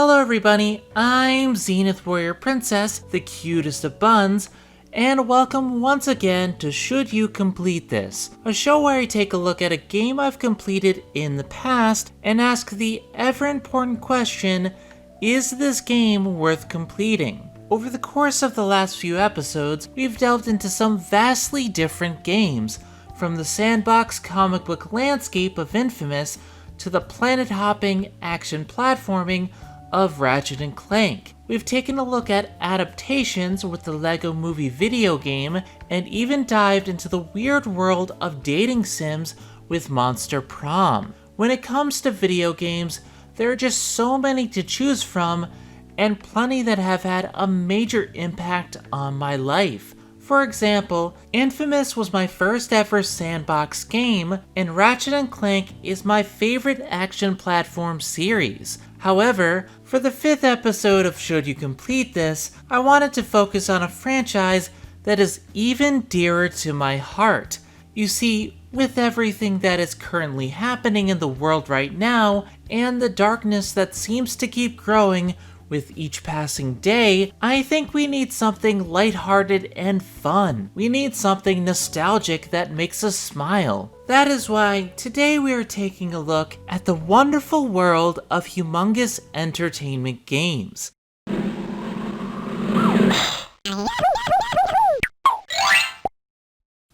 Hello everybody, I'm Zenith Warrior Princess, the cutest of buns, and welcome once again to Should You Complete This, a show where I take a look at a game I've completed in the past and ask the ever important question, is this game worth completing? Over the course of the last few episodes, we've delved into some vastly different games, from the sandbox comic book landscape of Infamous to the planet-hopping action platforming of Ratchet & Clank. We've taken a look at adaptations with the LEGO Movie video game, and even dived into the weird world of dating sims with Monster Prom. When it comes to video games, there are just so many to choose from, and plenty that have had a major impact on my life. For example, Infamous was my first ever sandbox game, and Ratchet & Clank is my favorite action platform series. However, for the 5th episode of Should You Complete This, I wanted to focus on a franchise that is even dearer to my heart. You see, with everything that is currently happening in the world right now, and the darkness that seems to keep growing with each passing day, I think we need something lighthearted and fun. We need something nostalgic that makes us smile. That is why today we are taking a look at the wonderful world of Humongous Entertainment games.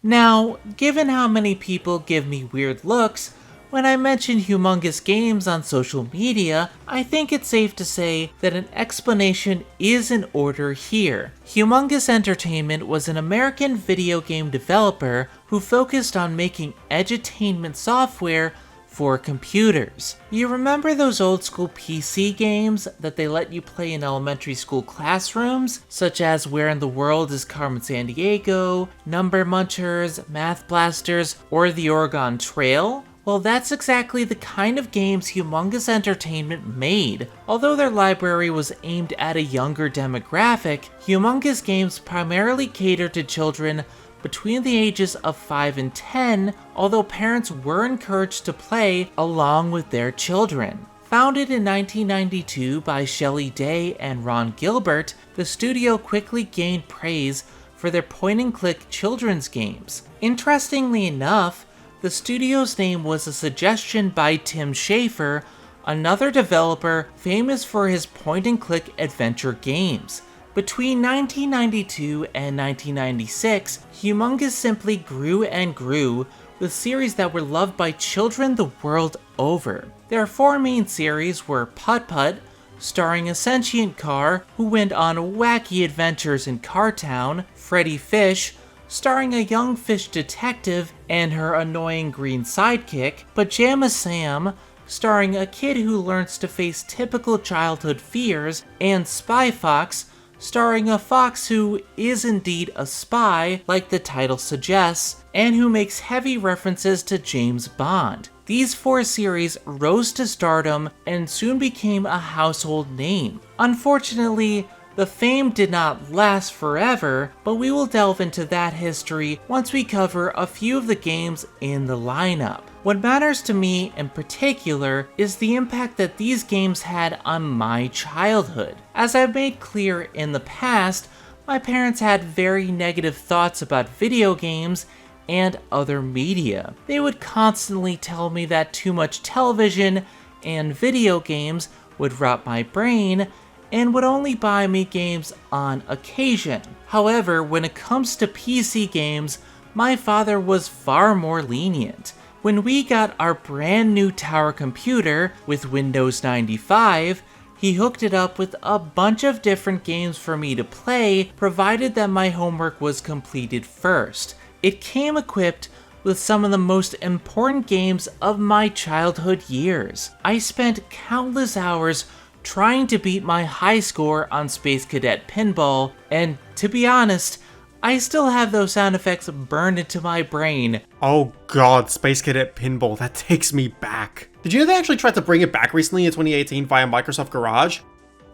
Now, given how many people give me weird looks when I mention Humongous games on social media, I think it's safe to say that an explanation is in order here. Humongous Entertainment was an American video game developer who focused on making edutainment software for computers. You remember those old school PC games that they let you play in elementary school classrooms, such as Where in the World is Carmen Sandiego, Number Munchers, Math Blasters, or The Oregon Trail? Well, that's exactly the kind of games Humongous Entertainment made. Although their library was aimed at a younger demographic, Humongous games primarily catered to children between the ages of 5 and 10, although parents were encouraged to play along with their children. Founded in 1992 by Shelley Day and Ron Gilbert, the studio quickly gained praise for their point-and-click children's games. Interestingly enough, the studio's name was a suggestion by Tim Schafer, another developer famous for his point-and-click adventure games. Between 1992 and 1996, Humongous simply grew and grew, with series that were loved by children the world over. Their 4 main series were Putt-Putt, starring a sentient car who went on wacky adventures in Car Town, Freddy Fish, starring a young fish detective and her annoying green sidekick, Pajama Sam, starring a kid who learns to face typical childhood fears, and Spy Fox, starring a fox who is indeed a spy, like the title suggests, and who makes heavy references to James Bond. These 4 series rose to stardom and soon became a household name. Unfortunately, the fame did not last forever, but we will delve into that history once we cover a few of the games in the lineup. What matters to me in particular is the impact that these games had on my childhood. As I've made clear in the past, my parents had very negative thoughts about video games and other media. They would constantly tell me that too much television and video games would rot my brain, and would only buy me games on occasion. However, when it comes to PC games, my father was far more lenient. When we got our brand new tower computer with Windows 95, he hooked it up with a bunch of different games for me to play, provided that my homework was completed first. It came equipped with some of the most important games of my childhood years. I spent countless hours trying to beat my high score on Space Cadet Pinball, and to be honest, I still have those sound effects burned into my brain. Oh god, Space Cadet Pinball, that takes me back. Did you know they actually tried to bring it back recently in 2018 via Microsoft Garage?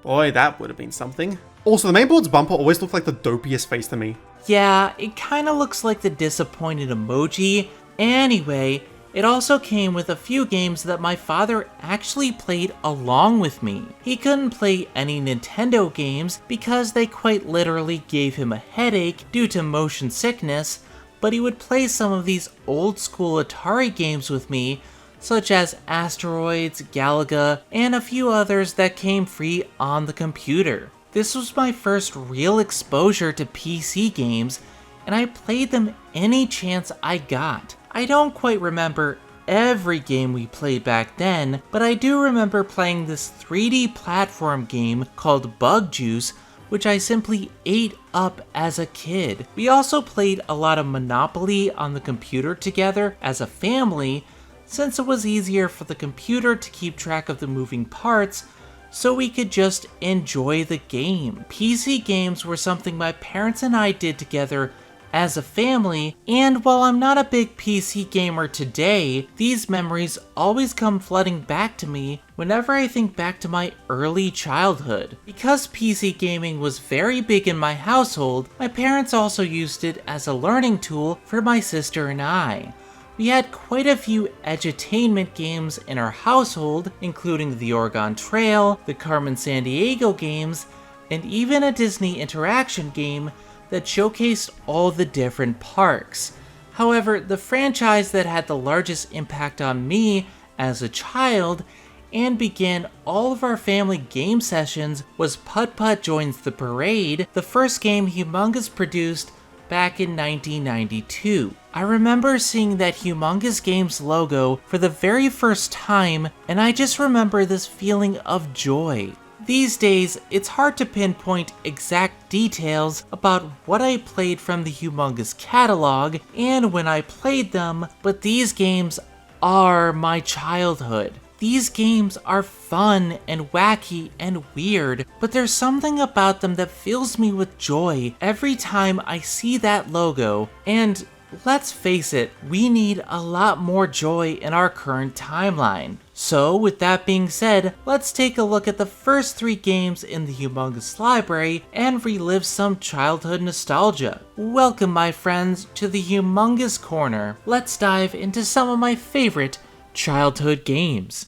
Boy, that would have been something. Also, the mainboard's bumper always looked like the dopiest face to me. Yeah, it kinda looks like the disappointed emoji. Anyway, It also came with a few games that my father actually played along with me. He couldn't play any Nintendo games because they quite literally gave him a headache due to motion sickness, but he would play some of these old school Atari games with me, such as Asteroids, Galaga, and a few others that came free on the computer. This was my first real exposure to PC games, and I played them any chance I got. I don't quite remember every game we played back then, but I do remember playing this 3D platform game called Bug Juice, which I simply ate up as a kid. We also played a lot of Monopoly on the computer together as a family, since it was easier for the computer to keep track of the moving parts, so we could just enjoy the game. PC games were something my parents and I did together as a family, and while I'm not a big PC gamer today, these memories always come flooding back to me whenever I think back to my early childhood. Because PC gaming was very big in my household, my parents also used it as a learning tool for my sister and I. We had quite a few edutainment games in our household, including the Oregon Trail, the Carmen Sandiego games, and even a Disney interaction game that showcased all the different parks. However, the franchise that had the largest impact on me as a child and began all of our family game sessions was Putt-Putt Joins the Parade, the first game Humongous produced back in 1992. I remember seeing that Humongous Games logo for the very first time, and I just remember this feeling of joy. These days, it's hard to pinpoint exact details about what I played from the Humongous catalog and when I played them, but these games are my childhood. These games are fun and wacky and weird, but there's something about them that fills me with joy every time I see that logo, and let's face it, we need a lot more joy in our current timeline. So with that being said, let's take a look at the first 3 games in the Humongous library and relive some childhood nostalgia. Welcome my friends to the Humongous Corner. Let's dive into some of my favorite childhood games.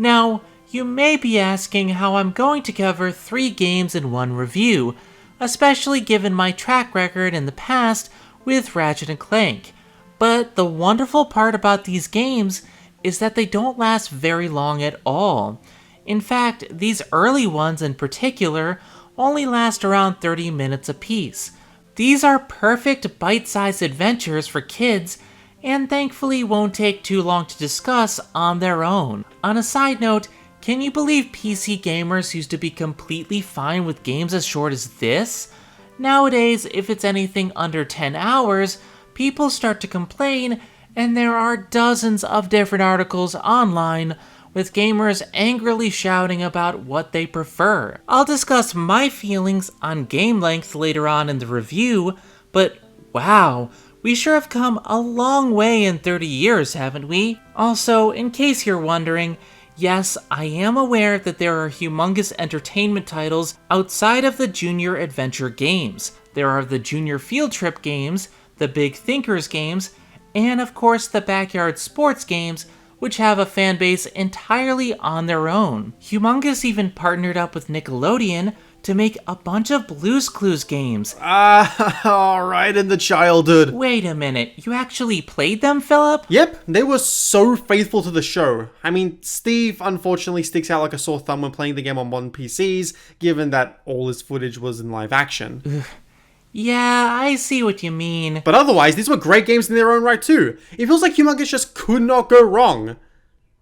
Now, you may be asking how I'm going to cover 3 games in one review, especially given my track record in the past with Ratchet & Clank. But the wonderful part about these games is that they don't last very long at all. In fact, these early ones in particular only last around 30 minutes apiece. These are perfect bite-sized adventures for kids and thankfully won't take too long to discuss on their own. On a side note, can you believe PC gamers used to be completely fine with games as short as this? Nowadays, if it's anything under 10 hours, people start to complain, and there are dozens of different articles online with gamers angrily shouting about what they prefer. I'll discuss my feelings on game length later on in the review, but wow, we sure have come a long way in 30 years, haven't we? Also, in case you're wondering, yes, I am aware that there are Humongous Entertainment titles outside of the Junior Adventure games. There are the Junior Field Trip games, the Big Thinkers games, and of course the Backyard Sports games, which have a fanbase entirely on their own. Humongous even partnered up with Nickelodeon to make a bunch of Blue's Clues games. Alright, in the childhood. Wait a minute, you actually played them, Filip? Yep, they were so faithful to the show. I mean, Steve unfortunately sticks out like a sore thumb when playing the game on modern PCs, given that all his footage was in live action. Yeah, I see what you mean. But otherwise, these were great games in their own right too. It feels like Humongous just could not go wrong.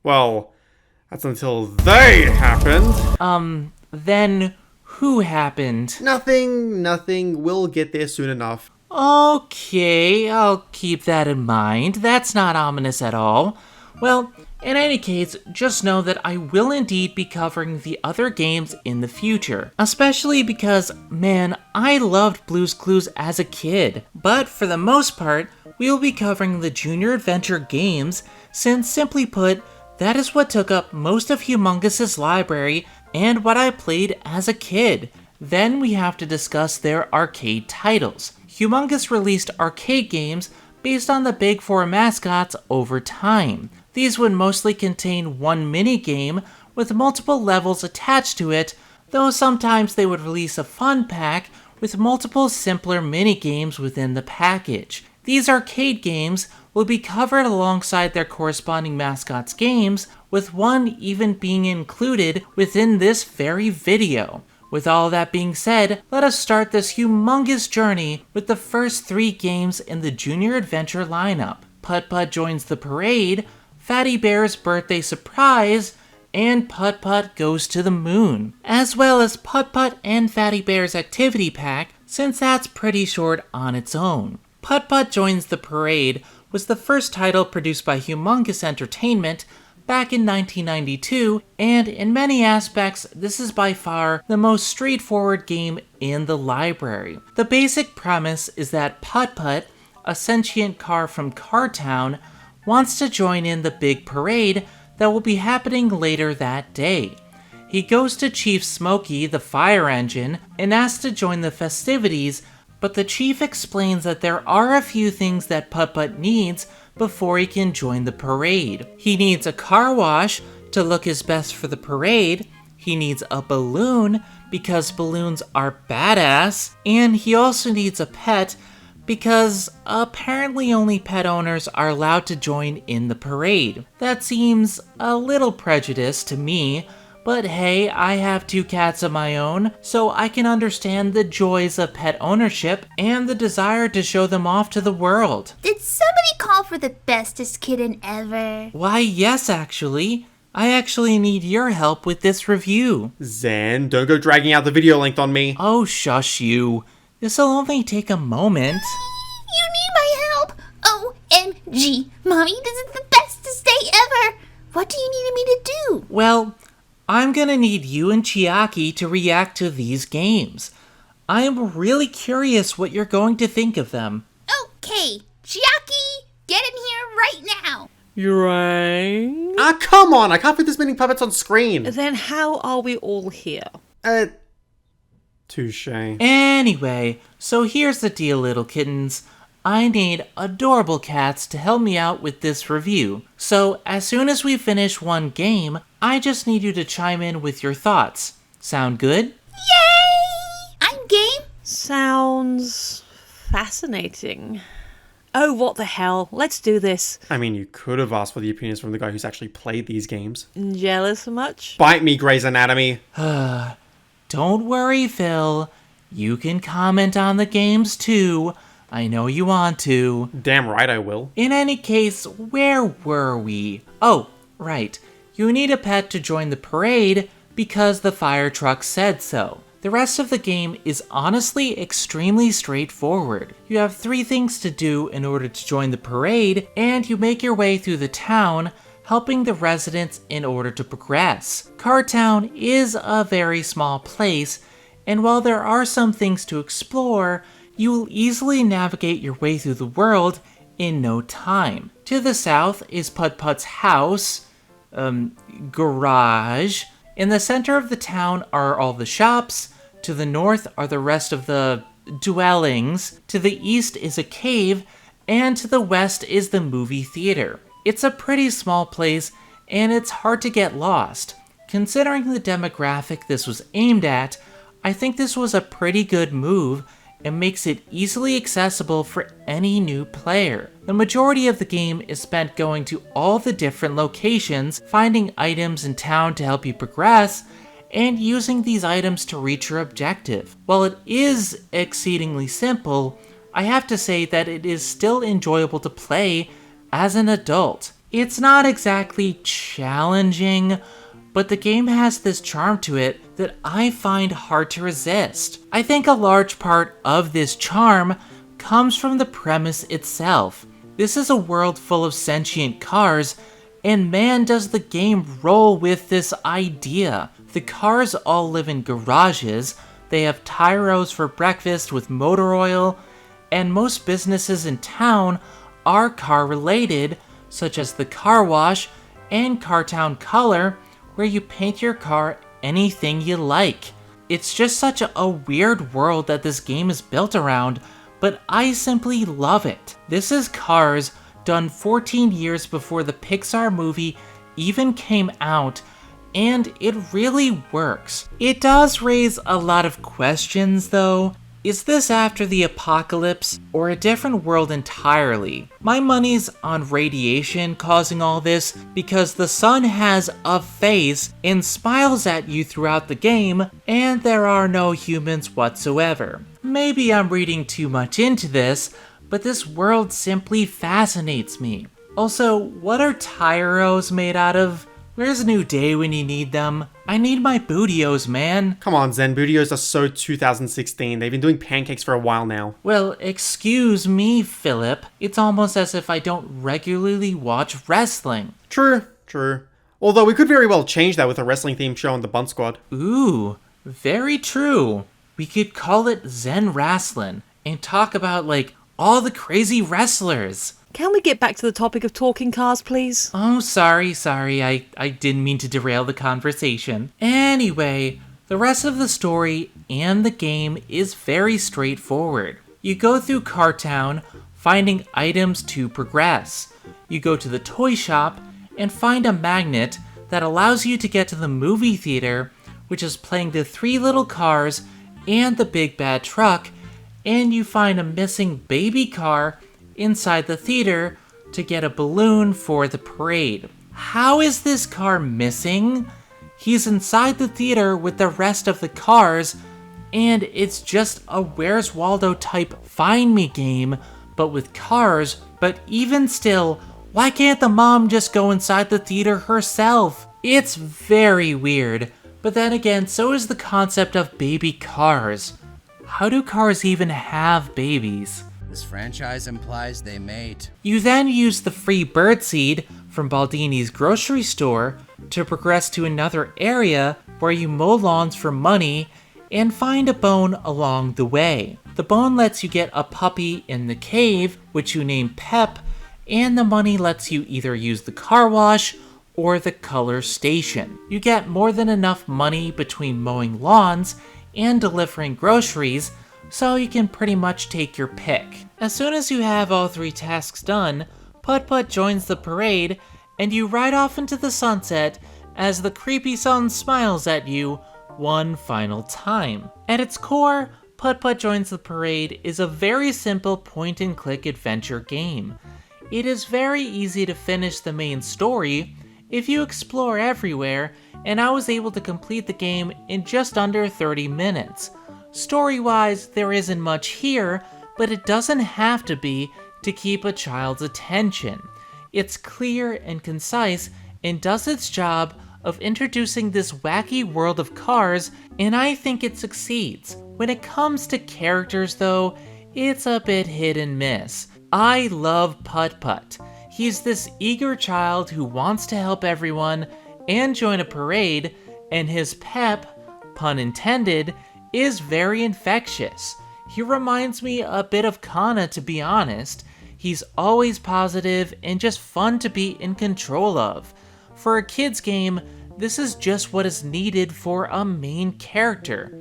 Well, that's until they happened. Then Who happened? Nothing. We'll get there soon enough. Okay, I'll keep that in mind. That's not ominous at all. Well, in any case, just know that I will indeed be covering the other games in the future. Especially because, man, I loved Blue's Clues as a kid. But for the most part, we will be covering the Junior Adventure games, since simply put, that is what took up most of Humongous's library and what I played as a kid. Then we have to discuss their arcade titles. Humongous released arcade games based on the big four mascots over time. These would mostly contain one mini-game with multiple levels attached to it, though sometimes they would release a fun pack with multiple simpler mini-games within the package. These arcade games will be covered alongside their corresponding mascots games, with one even being included within this very video. With all that being said, let us start this humongous journey with the first 3 games in the Junior Adventure lineup: Putt-Putt Joins the Parade, Fatty Bear's Birthday Surprise, and Putt-Putt Goes to the Moon, as well as Putt-Putt and Fatty Bear's Activity Pack, since that's pretty short on its own. Putt-Putt Joins the Parade was the first title produced by Humongous Entertainment back in 1992, and in many aspects, this is by far the most straightforward game in the library. The basic premise is that Putt-Putt, a sentient car from Car Town, wants to join in the big parade that will be happening later that day. He goes to Chief Smokey, the fire engine, and asks to join the festivities, but the chief explains that there are a few things that Putt-Putt needs before he can join the parade. He needs a car wash to look his best for the parade, he needs a balloon because balloons are badass, and he also needs a pet because apparently only pet owners are allowed to join in the parade. That seems a little prejudiced to me, but hey, I have 2 cats of my own, so I can understand the joys of pet ownership and the desire to show them off to the world. Did somebody call for the bestest kitten ever? Why, yes, actually. I actually need your help with this review. Zen, don't go dragging out the video length on me. Oh, shush you. This'll only take a moment. You need my help! OMG! Mommy, this is the bestest day ever! What do you need me to do? Well, I'm gonna need you and Chiaki to react to these games. I'm really curious what you're going to think of them. Okay, Chiaki, get in here right now! You're right. Ah, come on, I can't fit this many puppets on screen. Then how are we all here? Touche. Anyway, so here's the deal, little kittens. I need adorable cats to help me out with this review. So as soon as we finish one game, I just need you to chime in with your thoughts. Sound good? Yay! I'm game. Sounds fascinating. Oh, what the hell? Let's do this. I mean, you could have asked for the opinions from the guy who's actually played these games. Jealous much? Bite me, Grey's Anatomy. Don't worry, Phil. You can comment on the games too. I know you want to. Damn right I will. In any case, where were we? Oh, right. You need a pet to join the parade because the fire truck said so. The rest of the game is honestly extremely straightforward. You have 3 things to do in order to join the parade, and you make your way through the town, helping the residents in order to progress. Car Town is a very small place, and while there are some things to explore, you will easily navigate your way through the world in no time. To the south is Putt-Putt's house, garage. In the center of the town are all the shops. To the north are the rest of the dwellings. To the east is a cave, and to the west is the movie theater. It's a pretty small place, and it's hard to get lost. Considering the demographic this was aimed at, I think this was a pretty good move, and makes it easily accessible for any new player. The majority of the game is spent going to all the different locations, finding items in town to help you progress, and using these items to reach your objective. While it is exceedingly simple, I have to say that it is still enjoyable to play as an adult. It's not exactly challenging, but the game has this charm to it that I find hard to resist. I think a large part of this charm comes from the premise itself. This is a world full of sentient cars, and man does the game roll with this idea. The cars all live in garages, they have tyros for breakfast with motor oil, and most businesses in town are car related, such as the car wash and Cartown Color, where you paint your car anything you like. It's just such a weird world that this game is built around, but I simply love it. This is Cars done 14 years before the Pixar movie even came out, and it really works. It does raise a lot of questions though. Is this after the apocalypse or a different world entirely? My money's on radiation causing all this because the sun has a face and smiles at you throughout the game, and there are no humans whatsoever. Maybe I'm reading too much into this, but this world simply fascinates me. Also, what are tyros made out of? Where's New Day when you need them? I need my bootios, man. Come on, Zen, Bootios are so 2016. They've been doing pancakes for a while now. Well, excuse me, Filip. It's almost as if I don't regularly watch wrestling. True. Although we could very well change that with a wrestling-themed show on the Bunt Squad. Ooh, very true. We could call it Zen Wrastlin' and talk about, like, all the crazy wrestlers. Can we get back to the topic of talking cars, please? Oh, sorry, I didn't mean to derail the conversation. Anyway, the rest of the story and the game is very straightforward. You go through Cartown, finding items to progress. You go to the toy shop and find a magnet that allows you to get to the movie theater, which is playing the 3 little cars and the big bad truck, and you find a missing baby car inside the theater to get a balloon for the parade. How is this car missing? He's inside the theater with the rest of the cars, and it's just a Where's Waldo type Find Me game, but with cars. But even still, why can't the mom just go inside the theater herself? It's very weird, but then again, so is the concept of baby cars. How do cars even have babies? This franchise implies they mate. You then use the free birdseed from Baldini's grocery store to progress to another area where you mow lawns for money and find a bone along the way. The bone lets you get a puppy in the cave, which you name Pep, and the money lets you either use the car wash or the color station. You get more than enough money between mowing lawns and delivering groceries, so you can pretty much take your pick. As soon as you have all 3 tasks done, Putt-Putt joins the parade, and you ride off into the sunset as the creepy sun smiles at you one final time. At its core, Putt-Putt Joins the Parade is a very simple point-and-click adventure game. It is very easy to finish the main story if you explore everywhere, and I was able to complete the game in just under 30 minutes. Story-wise, there isn't much here, but it doesn't have to be to keep a child's attention. It's clear and concise and does its job of introducing this wacky world of cars, and I think it succeeds. When it comes to characters though, it's a bit hit and miss. I love Putt-Putt. He's this eager child who wants to help everyone and join a parade, and his pep, pun intended, is very infectious. He reminds me a bit of Kana, to be honest. He's always positive and just fun to be in control of. For a kid's game, this is just what is needed for a main character.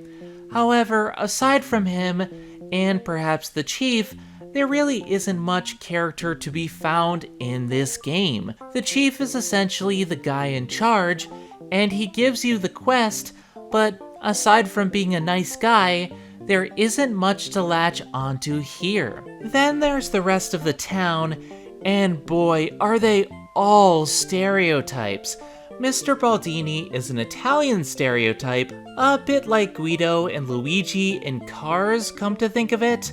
However, aside from him, and perhaps the chief, there really isn't much character to be found in this game. The chief is essentially the guy in charge, and he gives you the quest, but aside from being a nice guy, there isn't much to latch onto here. Then there's the rest of the town, and boy, are they all stereotypes. Mr. Baldini is an Italian stereotype, a bit like Guido and Luigi in Cars, come to think of it.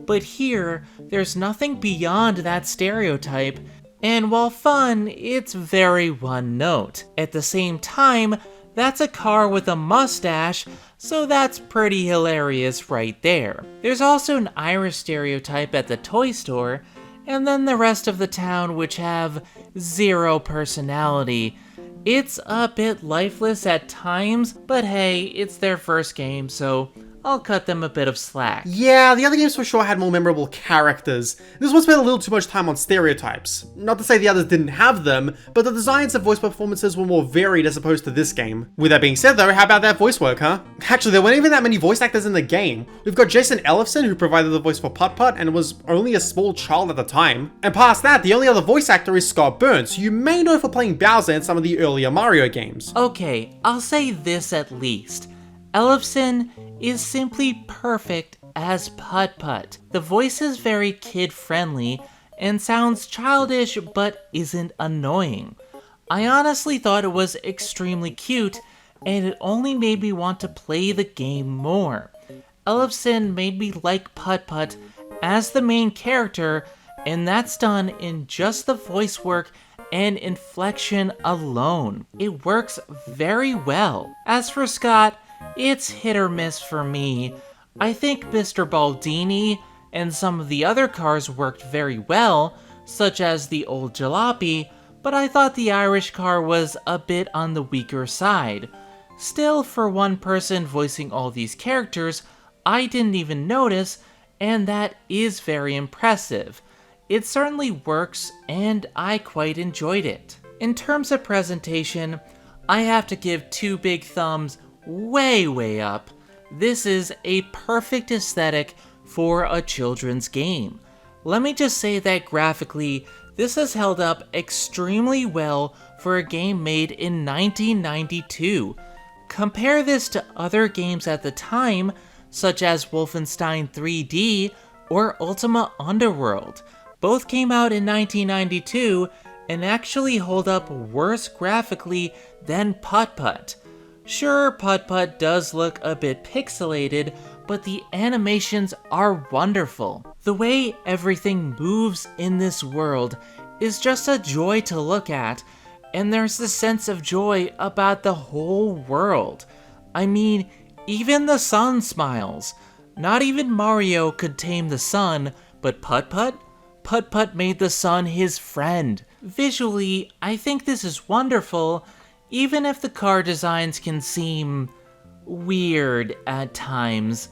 But here, there's nothing beyond that stereotype, And while fun, it's very one note. At the same time, that's a car with a mustache, so that's pretty hilarious right there. There's also an Irish stereotype at the toy store, and then the rest of the town which have zero personality. It's a bit lifeless at times, but hey, it's their first game, so I'll cut them a bit of slack. Yeah, the other games for sure had more memorable characters. This one spent a little too much time on stereotypes. Not to say the others didn't have them, but the designs of voice performances were more varied as opposed to this game. With that being said though, how about that voice work, huh? Actually, there weren't even that many voice actors in the game. We've got Jason Ellefson, who provided the voice for Putt-Putt and was only a small child at the time. And past that, the only other voice actor is Scott Burns, who you may know for playing Bowser in some of the earlier Mario games. Okay, I'll say this at least. Ellefson is simply perfect as Putt-Putt. The voice is very kid-friendly and sounds childish but isn't annoying. I honestly thought it was extremely cute and it only made me want to play the game more. Ellefson made me like Putt-Putt as the main character, and that's done in just the voice work and inflection alone. It works very well. As for Scott, it's hit or miss for me. I think Mr. Baldini and some of the other cars worked very well, such as the old jalopy, but I thought the Irish car was a bit on the weaker side. Still, for one person voicing all these characters, I didn't even notice, and that is very impressive. It certainly works, and I quite enjoyed it. In terms of presentation, I have to give 2 big thumbs way up. This is a perfect aesthetic for a children's game. Let me just say that graphically, this has held up extremely well for a game made in 1992. Compare this to other games at the time, such as Wolfenstein 3D or Ultima Underworld. Both came out in 1992 and actually hold up worse graphically than Putt-Putt. Sure, Putt-Putt does look a bit pixelated, but the animations are wonderful. The way everything moves in this world is just a joy to look at, and there's this sense of joy about the whole world. I mean, even the sun smiles. Not even Mario could tame the sun, but Putt-Putt? Putt-Putt made the sun his friend. Visually, I think this is wonderful, even if the car designs can seem weird at times.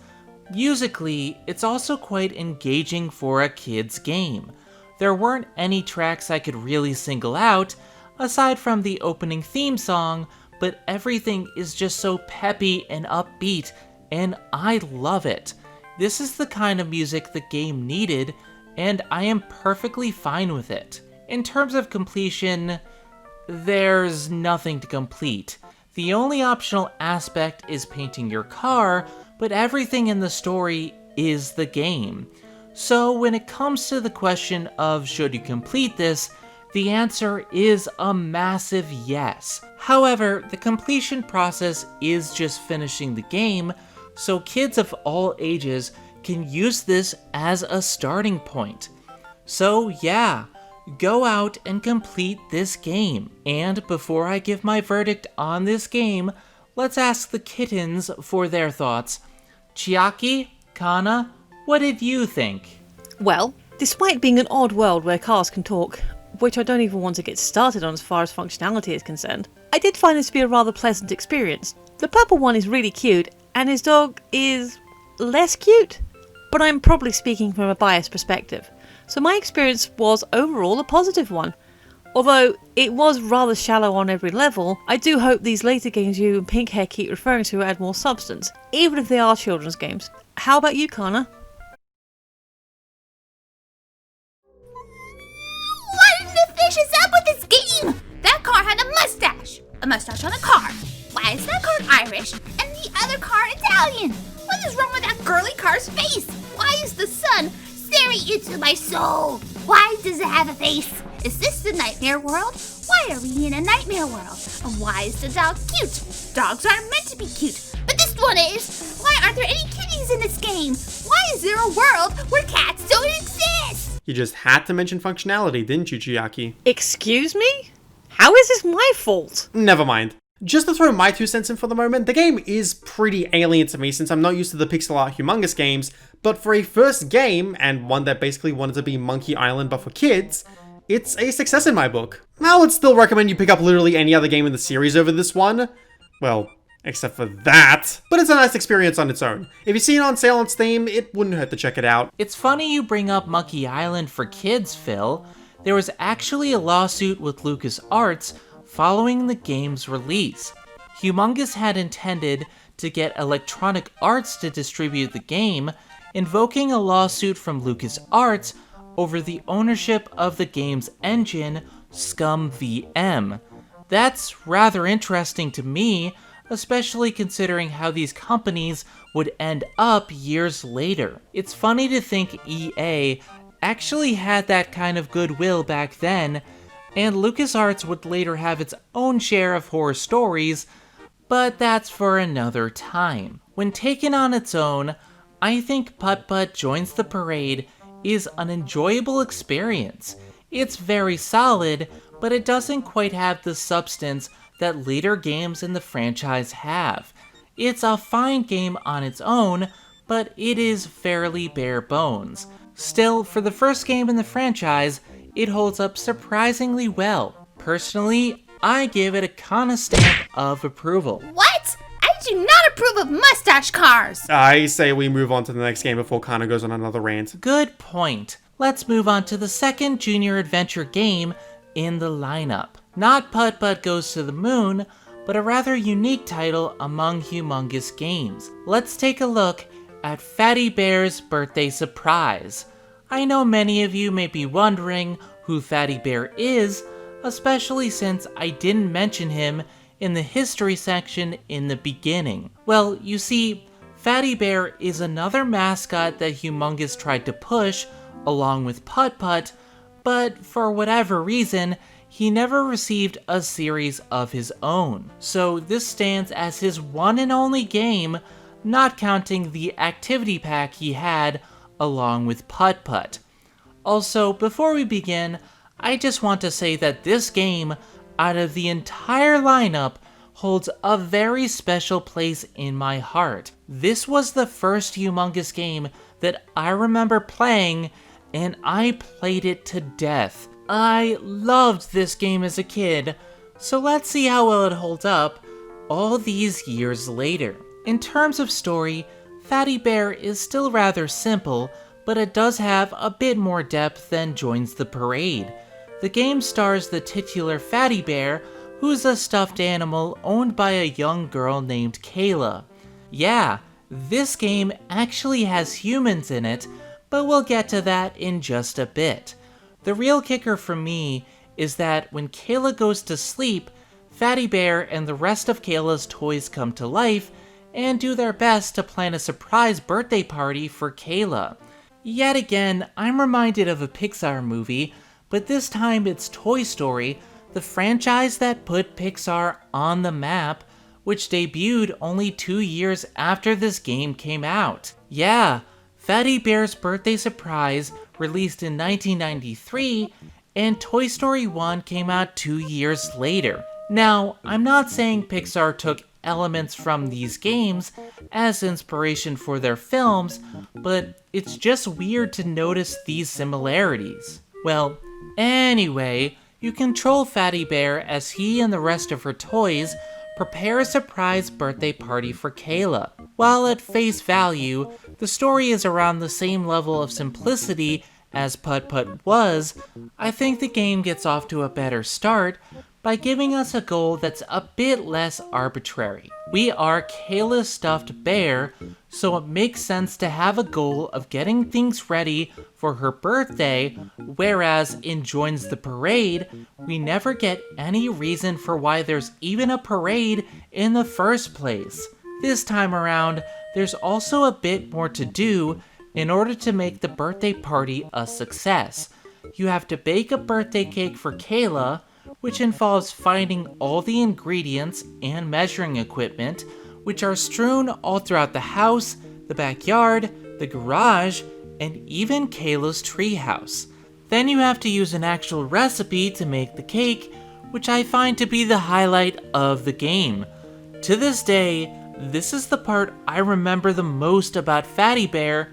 Musically, it's also quite engaging for a kid's game. There weren't any tracks I could really single out, aside from the opening theme song, but everything is just so peppy and upbeat, and I love it. This is the kind of music the game needed, and I am perfectly fine with it. In terms of completion, there's nothing to complete. The only optional aspect is painting your car, but everything in the story is the game. So when it comes to the question of should you complete this, the answer is a massive yes. However, the completion process is just finishing the game, so kids of all ages can use this as a starting point. So yeah, go out and complete this game. And before I give my verdict on this game, let's ask the kittens for their thoughts. Chiaki, Kana, what did you think? Well, despite being an odd world where cars can talk, which I don't even want to get started on as far as functionality is concerned, I did find this to be a rather pleasant experience. The purple one is really cute, and his dog is less cute, but I'm probably speaking from a biased perspective. So my experience was overall a positive one. Although it was rather shallow on every level, I do hope these later games you and Pink Hair keep referring to add more substance, even if they are children's games. How about you, Kana? What in the fish is up with this game? That car had a mustache. A mustache on a car. Why is that car Irish and the other car Italian? What is wrong with that girly car's face? Why is the sun staring into my soul? Why does it have a face? Is this the nightmare world? Why are we in a nightmare world? And why is the dog cute? Dogs aren't meant to be cute, but this one is. Why aren't there any kitties in this game? Why is there a world where cats don't exist? You just had to mention functionality, didn't you, Chiaki? Excuse me? How is this my fault? Never mind. Just to throw my 2 cents in for the moment, the game is pretty alien to me since I'm not used to the pixel art Humongous games, but for a first game, and one that basically wanted to be Monkey Island but for kids, it's a success in my book. I would still recommend you pick up literally any other game in the series over this one. Well, except for that. But it's a nice experience on its own. If you see it on sale on Steam, it wouldn't hurt to check it out. It's funny you bring up Monkey Island for kids, Phil. There was actually a lawsuit with LucasArts following the game's release. Humongous had intended to get Electronic Arts to distribute the game, invoking a lawsuit from LucasArts over the ownership of the game's engine, Scum VM. That's rather interesting to me, especially considering how these companies would end up years later. It's funny to think EA actually had that kind of goodwill back then, and LucasArts would later have its own share of horror stories, but that's for another time. When taken on its own, I think Putt-Putt Joins the Parade is an enjoyable experience. It's very solid, but it doesn't quite have the substance that later games in the franchise have. It's a fine game on its own, but it is fairly bare bones. Still, for the first game in the franchise, it holds up surprisingly well. Personally, I give it a Kana stamp of approval. What? I do not approve of mustache cars! I say we move on to the next game before Kana goes on another rant. Good point. Let's move on to the second junior adventure game in the lineup. Not Putt-Putt Goes to the Moon, but a rather unique title among Humongous games. Let's take a look at Fatty Bear's Birthday Surprise. I know many of you may be wondering who Fatty Bear is, especially since I didn't mention him in the history section in the beginning. Well, you see, Fatty Bear is another mascot that Humongous tried to push along with Putt-Putt, but for whatever reason, he never received a series of his own. So this stands as his one and only game, not counting the activity pack he had along with Putt-Putt. Also, before we begin, I just want to say that this game, out of the entire lineup, holds a very special place in my heart. This was the first Humongous game that I remember playing, and I played it to death. I loved this game as a kid, so let's see how well it holds up all these years later. In terms of story, Fatty Bear is still rather simple, but it does have a bit more depth than Joins the Parade. The game stars the titular Fatty Bear, who's a stuffed animal owned by a young girl named Kayla. Yeah, this game actually has humans in it, but we'll get to that in just a bit. The real kicker for me is that when Kayla goes to sleep, Fatty Bear and the rest of Kayla's toys come to life and do their best to plan a surprise birthday party for Kayla. Yet again, I'm reminded of a Pixar movie, but this time it's Toy Story, the franchise that put Pixar on the map, which debuted only 2 years after this game came out. Yeah, Fatty Bear's Birthday Surprise released in 1993, and Toy Story 1 came out 2 years later. Now, I'm not saying Pixar took elements from these games as inspiration for their films, but it's just weird to notice these similarities. Well, anyway, you control Fatty Bear as he and the rest of her toys prepare a surprise birthday party for Kayla. While at face value, the story is around the same level of simplicity as Putt-Putt was, I think the game gets off to a better start by giving us a goal that's a bit less arbitrary. We are Kayla's stuffed bear, so it makes sense to have a goal of getting things ready for her birthday, whereas in Joins the Parade, we never get any reason for why there's even a parade in the first place. This time around, there's also a bit more to do in order to make the birthday party a success. You have to bake a birthday cake for Kayla, which involves finding all the ingredients and measuring equipment, which are strewn all throughout the house, the backyard, the garage, and even Kayla's treehouse. Then you have to use an actual recipe to make the cake, which I find to be the highlight of the game. To this day, this is the part I remember the most about Fatty Bear,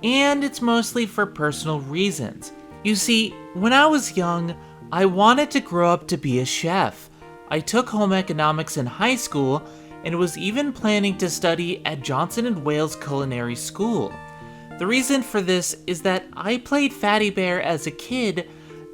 and it's mostly for personal reasons. You see, when I was young, I wanted to grow up to be a chef. I took home economics in high school and was even planning to study at Johnson & Wales Culinary School. The reason for this is that I played Fatty Bear as a kid,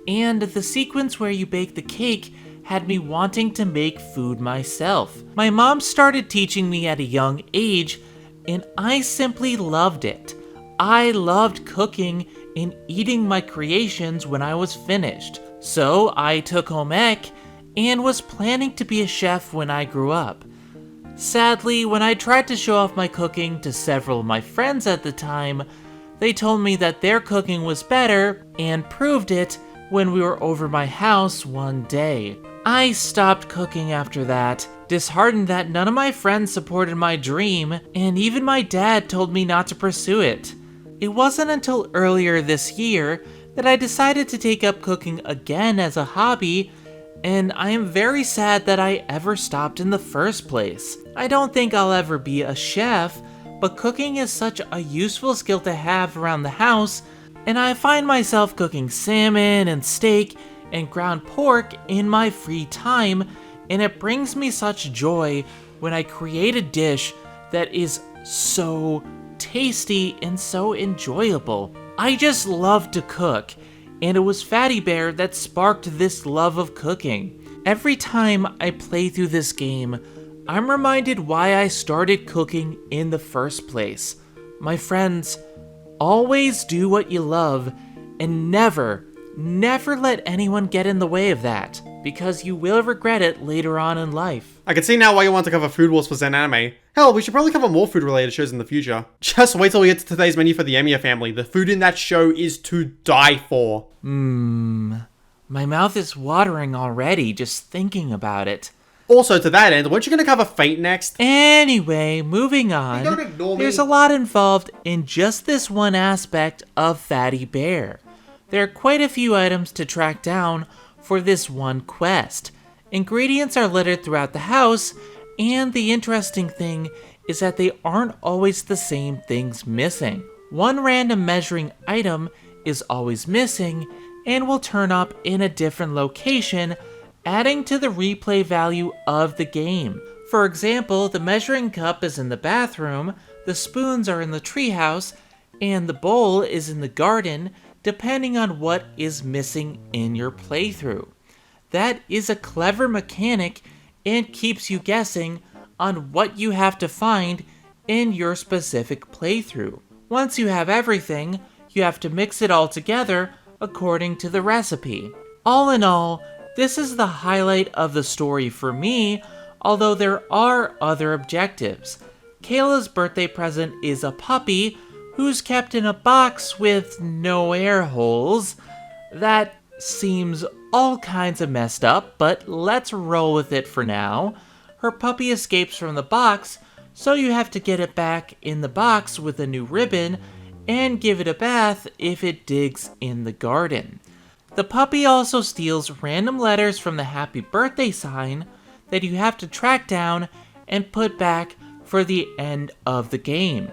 and the sequence where you bake the cake had me wanting to make food myself. My mom started teaching me at a young age, and I simply loved it. I loved cooking and eating my creations when I was finished. So I took home ec and was planning to be a chef when I grew up. Sadly, when I tried to show off my cooking to several of my friends at the time, they told me that their cooking was better and proved it when we were over my house one day. I stopped cooking after that, disheartened that none of my friends supported my dream, and even my dad told me not to pursue it. It wasn't until earlier this year that I decided to take up cooking again as a hobby, and I am very sad that I ever stopped in the first place. I don't think I'll ever be a chef, but cooking is such a useful skill to have around the house, and I find myself cooking salmon and steak and ground pork in my free time, and it brings me such joy when I create a dish that is so tasty and so enjoyable. I just love to cook, and it was Fatty Bear that sparked this love of cooking. Every time I play through this game, I'm reminded why I started cooking in the first place. My friends, always do what you love, and never let anyone get in the way of that, because you will regret it later on in life. I can see now why you want to cover Food Wars for Zen Anime. Hell, we should probably cover more food-related shows in the future. Just wait till we get to today's menu for the Emiya family. The food in that show is to die for. My mouth is watering already just thinking about it. Also, to that end, weren't you going to cover Fate next? Anyway, moving on. Don't ignore me. There's a lot involved in just this one aspect of Fatty Bear. There are quite a few items to track down for this one quest. Ingredients are littered throughout the house, and the interesting thing is that they aren't always the same things missing. One random measuring item is always missing and will turn up in a different location, adding to the replay value of the game. For example, the measuring cup is in the bathroom, the spoons are in the treehouse, and the bowl is in the garden, depending on what is missing in your playthrough. That is a clever mechanic and keeps you guessing on what you have to find in your specific playthrough. Once you have everything, you have to mix it all together according to the recipe. All in all, this is the highlight of the story for me, although there are other objectives. Kayla's birthday present is a puppy who's kept in a box with no air holes. That seems all kinds of messed up, but let's roll with it for now. Her puppy escapes from the box, so you have to get it back in the box with a new ribbon and give it a bath if it digs in the garden. The puppy also steals random letters from the happy birthday sign that you have to track down and put back for the end of the game.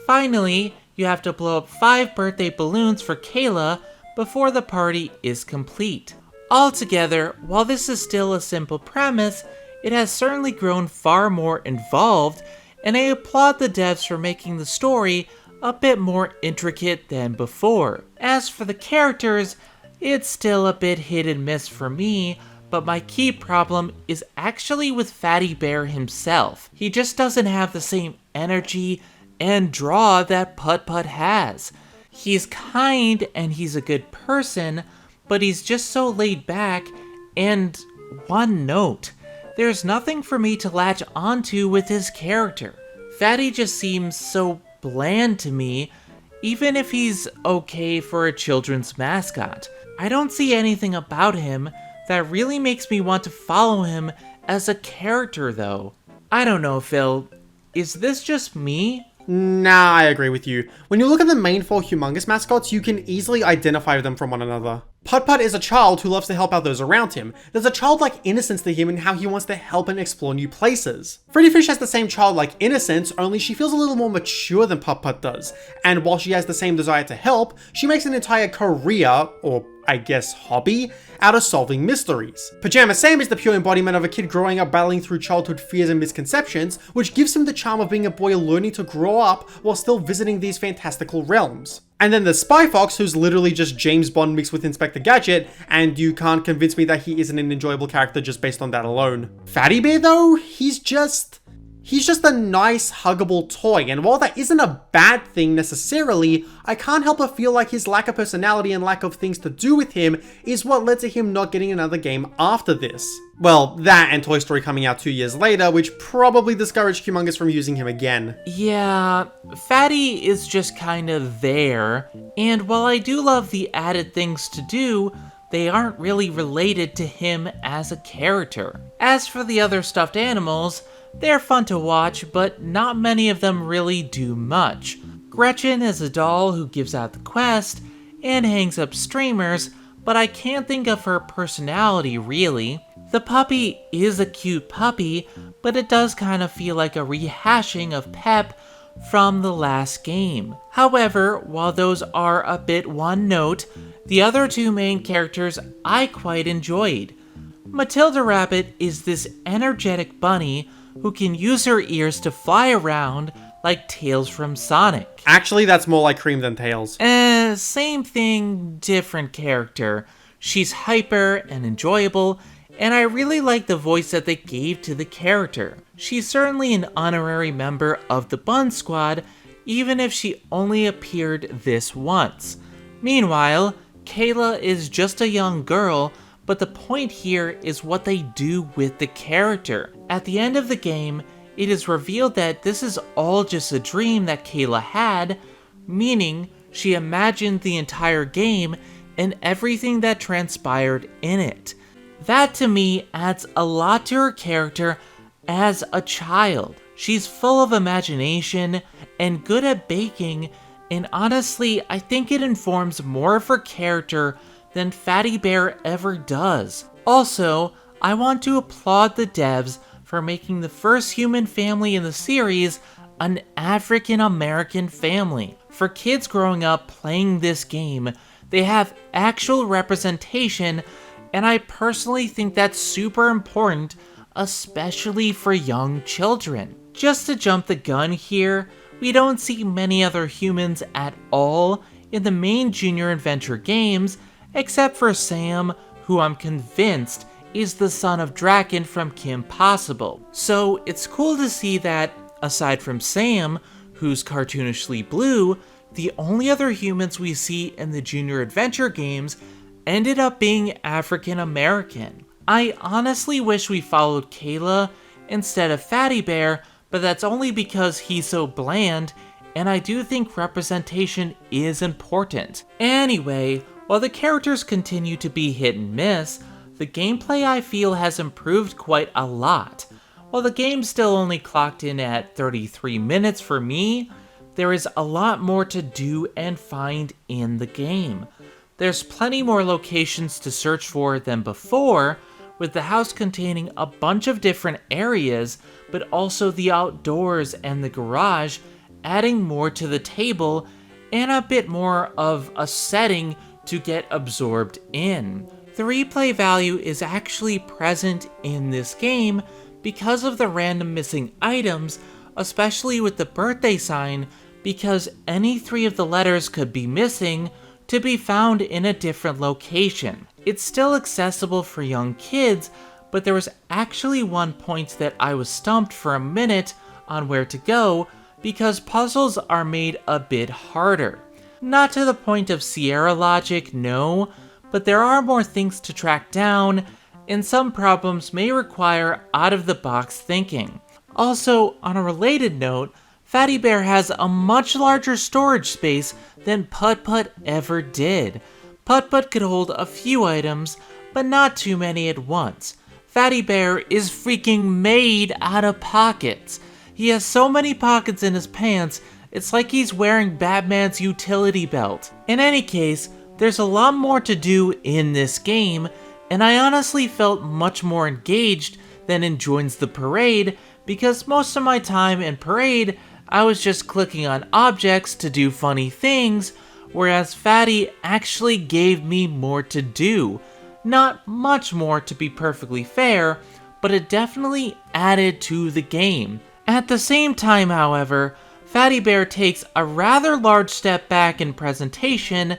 Finally, you have to blow up 5 birthday balloons for Kayla before the party is complete. Altogether, while this is still a simple premise, it has certainly grown far more involved, and I applaud the devs for making the story a bit more intricate than before. As for the characters, it's still a bit hit and miss for me, but my key problem is actually with Fatty Bear himself. He just doesn't have the same energy and draw that Putt-Putt has. He's kind and he's a good person, but he's just so laid back and one note. There's nothing for me to latch onto with his character. Fatty just seems so bland to me, even if he's okay for a children's mascot. I don't see anything about him that really makes me want to follow him as a character though. I don't know, Phil. Is this just me? Nah, I agree with you. When you look at the main 4 Humongous mascots, you can easily identify them from one another. Putt-Putt is a child who loves to help out those around him. There's a childlike innocence to him in how he wants to help and explore new places. Freddy Fish has the same childlike innocence, only she feels a little more mature than Putt-Putt does. And while she has the same desire to help, she makes an entire career, or I guess hobby, out of solving mysteries. Pajama Sam is the pure embodiment of a kid growing up battling through childhood fears and misconceptions, which gives him the charm of being a boy learning to grow up while still visiting these fantastical realms. And then there's Spy Fox, who's literally just James Bond mixed with Inspector Gadget, and you can't convince me that he isn't an enjoyable character just based on that alone. Fatty Bear though, he's just a nice, huggable toy, and while that isn't a bad thing necessarily, I can't help but feel like his lack of personality and lack of things to do with him is what led to him not getting another game after this. Well, that and Toy Story coming out 2 years later, which probably discouraged Humongous from using him again. Yeah, Fatty is just kind of there, and while I do love the added things to do, they aren't really related to him as a character. As for the other stuffed animals, they're fun to watch, but not many of them really do much. Gretchen is a doll who gives out the quest and hangs up streamers, but I can't think of her personality really. The puppy is a cute puppy, but it does kind of feel like a rehashing of Pep from the last game. However, while those are a bit one note, the other 2 main characters I quite enjoyed. Matilda Rabbit is this energetic bunny who can use her ears to fly around like Tails from Sonic. Actually, that's more like Cream than Tails. Same thing, different character. She's hyper and enjoyable, and I really like the voice that they gave to the character. She's certainly an honorary member of the Bun Squad, even if she only appeared this once. Meanwhile, Kayla is just a young girl, but the point here is what they do with the character. At the end of the game, it is revealed that this is all just a dream that Kayla had, meaning she imagined the entire game and everything that transpired in it. That to me adds a lot to her character as a child. She's full of imagination and good at baking, and honestly, I think it informs more of her character than Fatty Bear ever does. Also, I want to applaud the devs for making the first human family in the series an African American family. For kids growing up playing this game, they have actual representation, and I personally think that's super important, especially for young children. Just to jump the gun here, we don't see many other humans at all in the main Junior Adventure games, except for Sam, who I'm convinced is the son of Draken from Kim Possible. So it's cool to see that, aside from Sam, who's cartoonishly blue, the only other humans we see in the Junior Adventure games ended up being African American. I honestly wish we followed Kayla instead of Fatty Bear, but that's only because he's so bland, and I do think representation is important. Anyway, while the characters continue to be hit and miss, the gameplay I feel has improved quite a lot. While the game still only clocked in at 33 minutes for me, there is a lot more to do and find in the game. There's plenty more locations to search for than before, with the house containing a bunch of different areas, but also the outdoors and the garage adding more to the table and a bit more of a setting to get absorbed in. The replay value is actually present in this game because of the random missing items, especially with the birthday sign, because any 3 of the letters could be missing to be found in a different location. It's still accessible for young kids, but there was actually one point that I was stumped for a minute on where to go because puzzles are made a bit harder. Not to the point of Sierra logic, no, but there are more things to track down, and some problems may require out-of-the-box thinking. Also, on a related note, Fatty Bear has a much larger storage space than Putt-Putt ever did. Putt-Putt could hold a few items, but not too many at once. Fatty Bear is freaking made out of pockets. He has so many pockets in his pants, It's like he's wearing Batman's utility belt. In any case, there's a lot more to do in this game, and I honestly felt much more engaged than in Joins the Parade, because most of my time in Parade, I was just clicking on objects to do funny things, whereas Fatty actually gave me more to do. Not much more, to be perfectly fair, but it definitely added to the game. At the same time, however, Fatty Bear takes a rather large step back in presentation,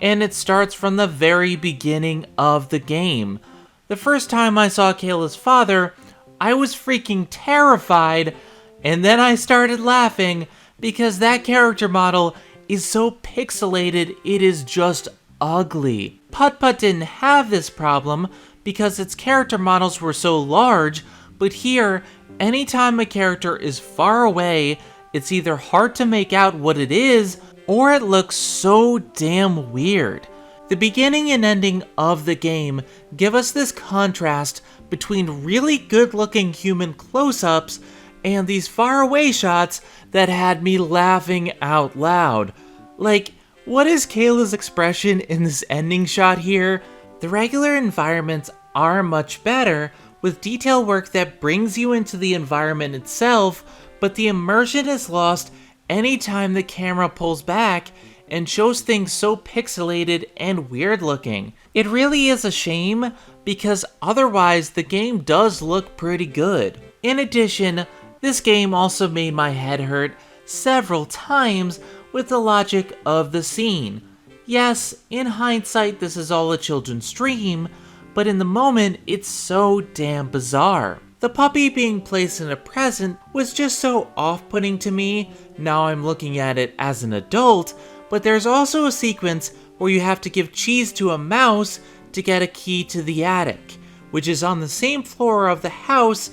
and it starts from the very beginning of the game. The first time I saw Kayla's father, I was freaking terrified, and then I started laughing because that character model is so pixelated it is just ugly. Putt-Putt didn't have this problem because its character models were so large, but here, anytime a character is far away, it's either hard to make out what it is, or it looks so damn weird. The beginning and ending of the game give us this contrast between really good-looking human close-ups and these far-away shots that had me laughing out loud. Like, what is Kayla's expression in this ending shot here? The regular environments are much better, with detail work that brings you into the environment itself, but the immersion is lost anytime the camera pulls back and shows things so pixelated and weird looking. It really is a shame, because otherwise the game does look pretty good. In addition, this game also made my head hurt several times with the logic of the scene. Yes, in hindsight this is all a children's dream, but in the moment it's so damn bizarre. The puppy being placed in a present was just so off-putting to me. Now I'm looking at it as an adult, but there's also a sequence where you have to give cheese to a mouse to get a key to the attic, which is on the same floor of the house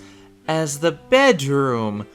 as the bedroom.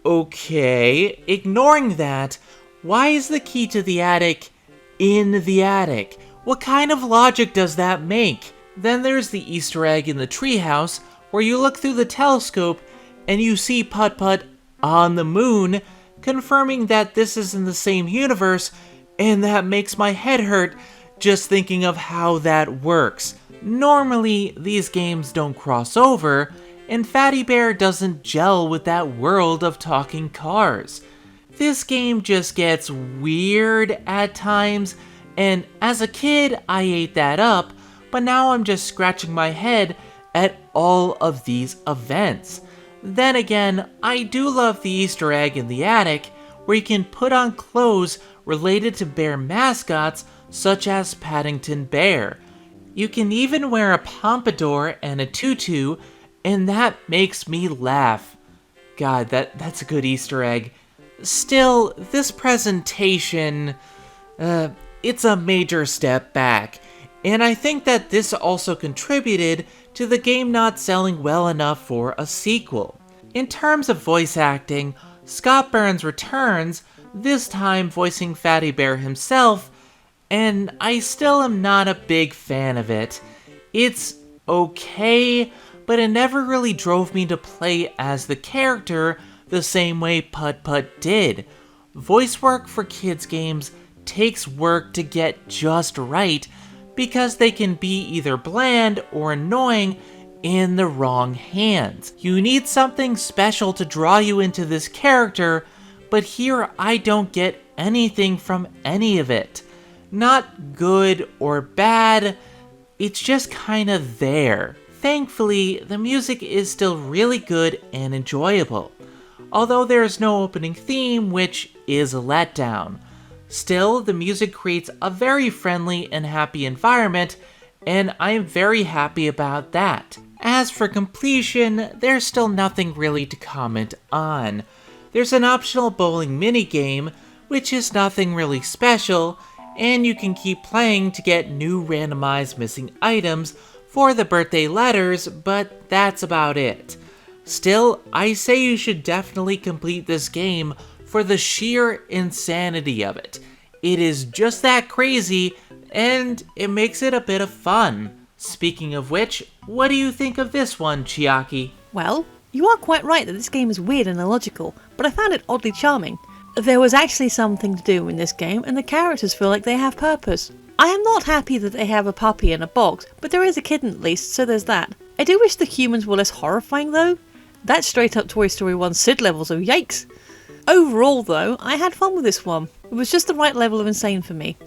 Okay, ignoring that, why is the key to the attic in the attic? What kind of logic does that make? Then there's the Easter egg in the treehouse, where you look through the telescope and you see Putt-Putt on the moon, confirming that this is in the same universe, and that makes my head hurt just thinking of how that works. Normally, these games don't cross over, and Fatty Bear doesn't gel with that world of talking cars. This game just gets weird at times, and as a kid, I ate that up, but now I'm just scratching my head at all of these events. Then again, I do love the Easter egg in the attic, where you can put on clothes related to bear mascots, such as Paddington Bear. You can even wear a pompadour and a tutu, and that makes me laugh. God, that's a good Easter egg. Still, this presentation, it's a major step back, and I think that this also contributed to the game not selling well enough for a sequel. In terms of voice acting, Scott Burns returns, this time voicing Fatty Bear himself, and I still am not a big fan of it. It's okay, but it never really drove me to play as the character the same way Putt-Putt did. Voice work for kids games takes work to get just right, because they can be either bland or annoying in the wrong hands. You need something special to draw you into this character, but here I don't get anything from any of it. Not good or bad, it's just kinda there. Thankfully, the music is still really good and enjoyable, although there is no opening theme, which is a letdown. Still, the music creates a very friendly and happy environment, and I am very happy about that. As for completion, there's still nothing really to comment on. There's an optional bowling minigame, which is nothing really special, and you can keep playing to get new randomized missing items for the birthday letters, but that's about it. Still, I say you should definitely complete this game for the sheer insanity of it. It is just that crazy, and it makes it a bit of fun. Speaking of which, what do you think of this one, Chiaki? Well, you are quite right that this game is weird and illogical, but I found it oddly charming. There was actually something to do in this game, and the characters feel like they have purpose. I am not happy that they have a puppy in a box, but there is a kitten at least, so there's that. I do wish the humans were less horrifying though. That's straight up Toy Story 1 Sid level, so yikes. Overall though, I had fun with this one. It was just the right level of insane for me.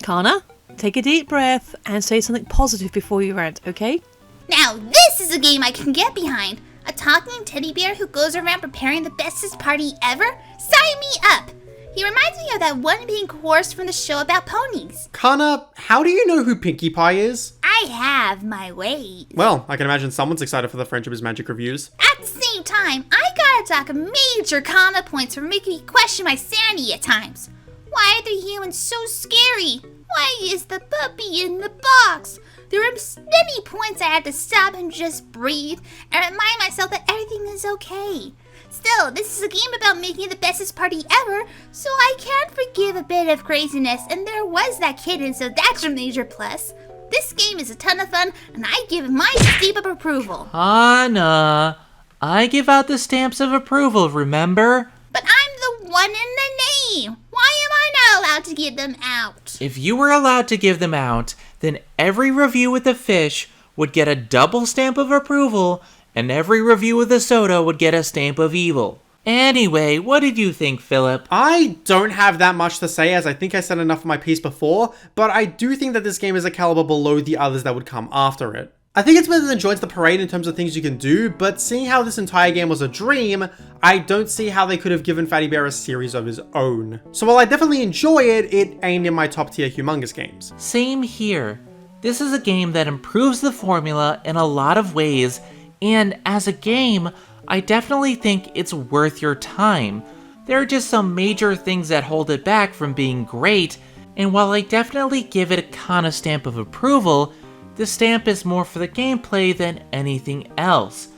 Kana, take a deep breath and say something positive before you rant, okay? Now this is a game I can get behind. A talking teddy bear who goes around preparing the bestest party ever? Sign me up! He reminds me of that one pink horse from the show about ponies. Kana, how do you know who Pinkie Pie is? I have my ways. Well, I can imagine someone's excited for the Friendship is Magic reviews. At the same time, I gotta talk major Kana points for making me question my sanity at times. Why are the humans so scary? Why is the puppy in the box? There are many points I had to stop and just breathe and remind myself that everything is okay. Still, this is a game about making the bestest party ever, so I can't forgive a bit of craziness, and there was that kitten, so that's a major plus. This game is a ton of fun, and I give it my stamp of approval. Anna, I give out the stamps of approval, remember? But I'm the one in the name. Why am I not allowed to give them out? If you were allowed to give them out, then every review with the fish would get a double stamp of approval, and every review with the soda would get a stamp of evil. Anyway, what did you think, Filip? I don't have that much to say, as I think I said enough of my piece before, but I do think that this game is a caliber below the others that would come after it. I think it's better than Joins the Parade in terms of things you can do, but seeing how this entire game was a dream, I don't see how they could have given Fatty Bear a series of his own. So while I definitely enjoy it, it ain't in my top tier Humongous games. Same here. This is a game that improves the formula in a lot of ways, and as a game, I definitely think it's worth your time. There are just some major things that hold it back from being great, and while I definitely give it a Kana stamp of approval, the stamp is more for the gameplay than anything else.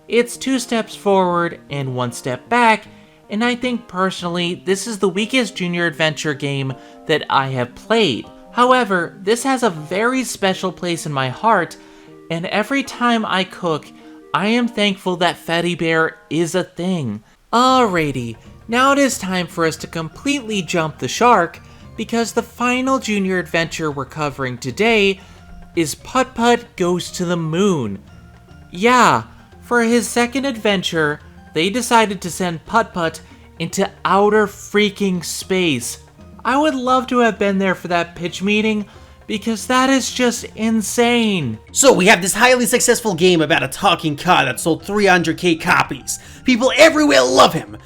It's 2 steps forward and 1 step back, and I think personally this is the weakest junior adventure game that I have played. However, this has a very special place in my heart, and every time I cook, I am thankful that Fatty Bear is a thing. Alrighty, now it is time for us to completely jump the shark, because the final junior adventure we're covering today is Putt-Putt Goes to the Moon. Yeah, for his second adventure, they decided to send Putt-Putt into outer freaking space. I would love to have been there for that pitch meeting, because that is just insane. So we have this highly successful game about a talking car that sold 300k copies. People everywhere love him.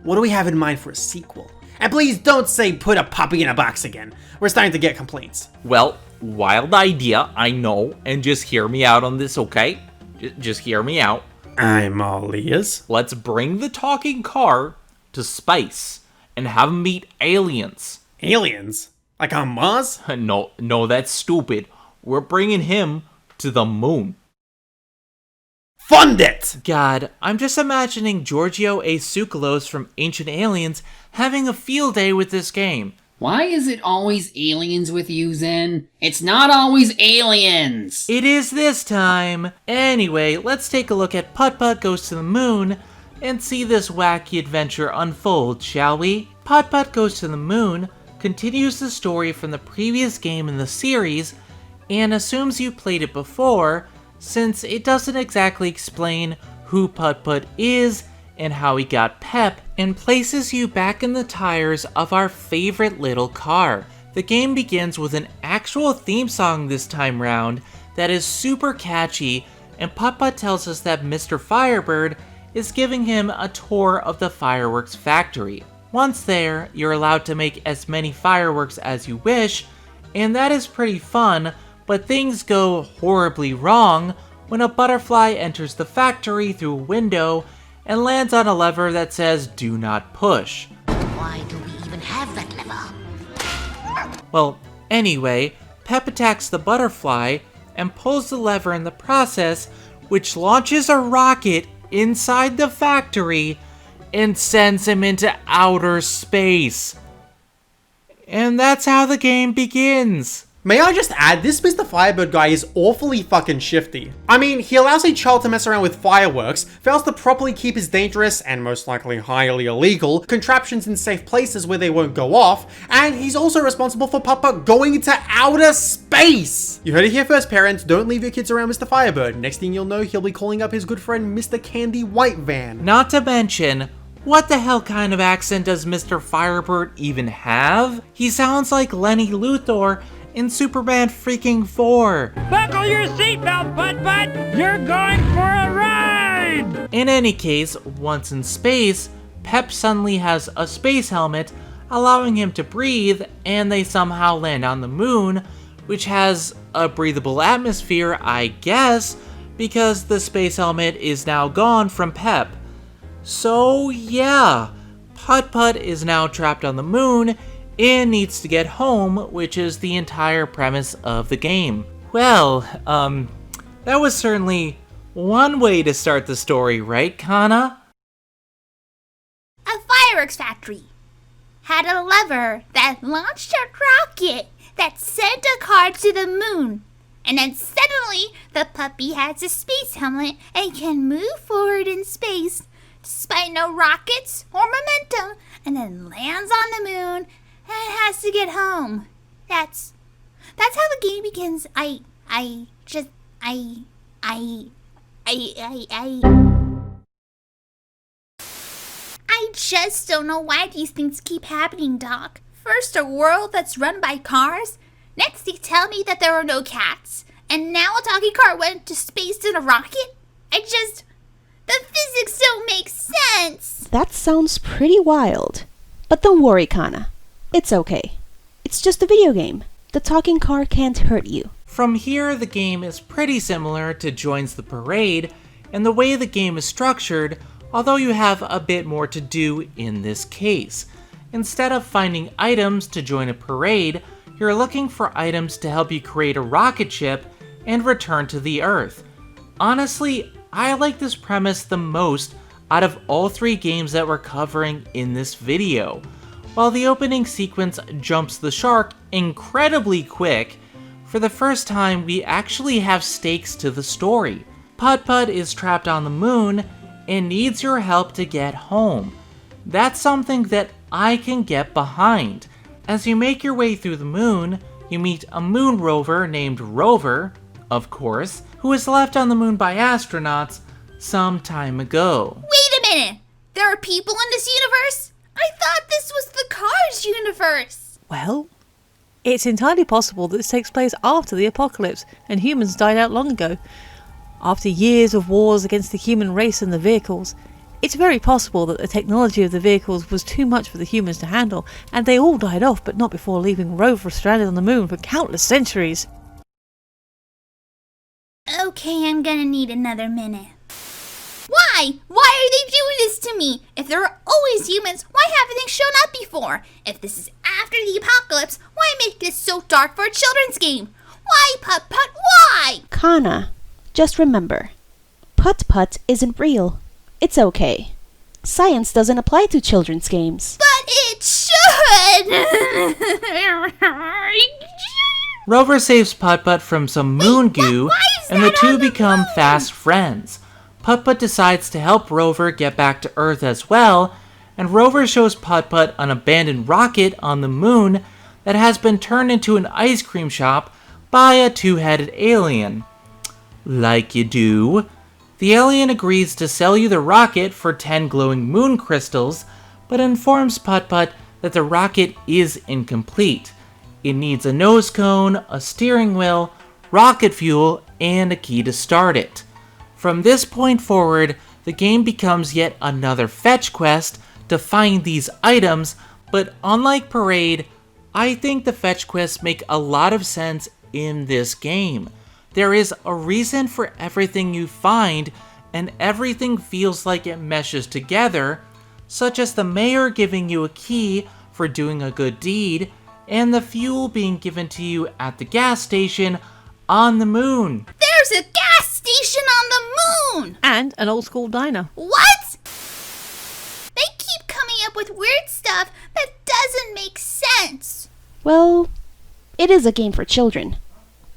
What do we have in mind for a sequel? And please don't say put a puppy in a box again. We're starting to get complaints. Well, wild idea, I know, and just hear me out on this, okay? Just hear me out. I'm all ears. Let's bring the talking car to space and have him meet aliens. Aliens? Like on Mars? No, that's stupid. We're bringing him to the moon. Fund it! God, I'm just imagining Giorgio A. Tsoukalos from Ancient Aliens having a field day with this game. Why is it always aliens with you, Zen? It's not always aliens! It is this time. Anyway, let's take a look at Putt-Putt Goes to the Moon and see this wacky adventure unfold, shall we? Putt-Putt Goes to the Moon continues the story from the previous game in the series and assumes you played it before, since it doesn't exactly explain who Putt-Putt is and how he got Pep, and places you back in the tires of our favorite little car. The game begins with an actual theme song this time round that is super catchy, and Putt-Putt tells us that Mr. Firebird is giving him a tour of the fireworks factory. Once there, you're allowed to make as many fireworks as you wish, and that is pretty fun, but things go horribly wrong when a butterfly enters the factory through a window and lands on a lever that says "Do not push." Why do we even have that lever? Well, anyway, Pep attacks the butterfly and pulls the lever in the process, which launches a rocket inside the factory and sends him into outer space. And that's how the game begins. May I just add, this Mr. Firebird guy is awfully fucking shifty. I mean, he allows a child to mess around with fireworks, fails to properly keep his dangerous, and most likely highly illegal, contraptions in safe places where they won't go off, and he's also responsible for Putt-Putt going to outer space! You heard it here first, parents, don't leave your kids around Mr. Firebird. Next thing you'll know, he'll be calling up his good friend Mr. Candy White Van. Not to mention, what the hell kind of accent does Mr. Firebird even have? He sounds like Lenny Luthor in Superman freaking 4. Buckle your seatbelt, Putt-Putt! You're going for a ride! In any case, once in space, Pep suddenly has a space helmet, allowing him to breathe, and they somehow land on the moon, which has a breathable atmosphere, I guess, because the space helmet is now gone from Pep. So yeah, Putt-Putt is now trapped on the moon, and needs to get home, which is the entire premise of the game. Well, that was certainly one way to start the story, right, Kana? A fireworks factory had a lever that launched a rocket that sent a car to the moon. And then suddenly, the puppy has a space helmet and can move forward in space despite no rockets or momentum, and then lands on the moon and has to get home. That's how the game begins. I just don't know why these things keep happening, Doc. First a world that's run by cars, next they tell me that there are no cats, and now a talking car went to space in a rocket? The physics don't make sense. That sounds pretty wild. But don't worry, Kana. It's okay. It's just a video game. The talking car can't hurt you. From here, the game is pretty similar to Joins the Parade, and the way the game is structured, although you have a bit more to do in this case. Instead of finding items to join a parade, you're looking for items to help you create a rocket ship and return to the Earth. Honestly, I like this premise the most out of all 3 games that we're covering in this video. While the opening sequence jumps the shark incredibly quick, for the first time we actually have stakes to the story. Putt-Putt is trapped on the moon and needs your help to get home. That's something that I can get behind. As you make your way through the moon, you meet a moon rover named Rover, of course, who was left on the moon by astronauts some time ago. Wait a minute! There are people in this universe? I thought this was the Cars universe! Well, it's entirely possible that this takes place after the apocalypse and humans died out long ago. After years of wars against the human race and the vehicles, it's very possible that the technology of the vehicles was too much for the humans to handle, and they all died off, but not before leaving Rover stranded on the moon for countless centuries. Okay, I'm gonna need another minute. Why? Why are they doing this to me? If there are always humans, why haven't they shown up before? If this is after the apocalypse, why make this so dark for a children's game? Why, Putt-Putt, why? Kana, just remember, Putt-Putt isn't real. It's okay. Science doesn't apply to children's games. But it should! Rover saves Putt-Putt from some moon goo, and the two become fast friends. Putt-Putt decides to help Rover get back to Earth as well, and Rover shows Putt-Putt an abandoned rocket on the moon that has been turned into an ice cream shop by a 2-headed alien. Like you do. The alien agrees to sell you the rocket for 10 glowing moon crystals, but informs Putt-Putt that the rocket is incomplete. It needs a nose cone, a steering wheel, rocket fuel, and a key to start it. From this point forward, the game becomes yet another fetch quest to find these items, but unlike Parade, I think the fetch quests make a lot of sense in this game. There is a reason for everything you find, and everything feels like it meshes together, such as the mayor giving you a key for doing a good deed, and the fuel being given to you at the gas station on the moon. There's a gas station on the moon! And an old school diner. What? They keep coming up with weird stuff that doesn't make sense. Well, It is a game for children.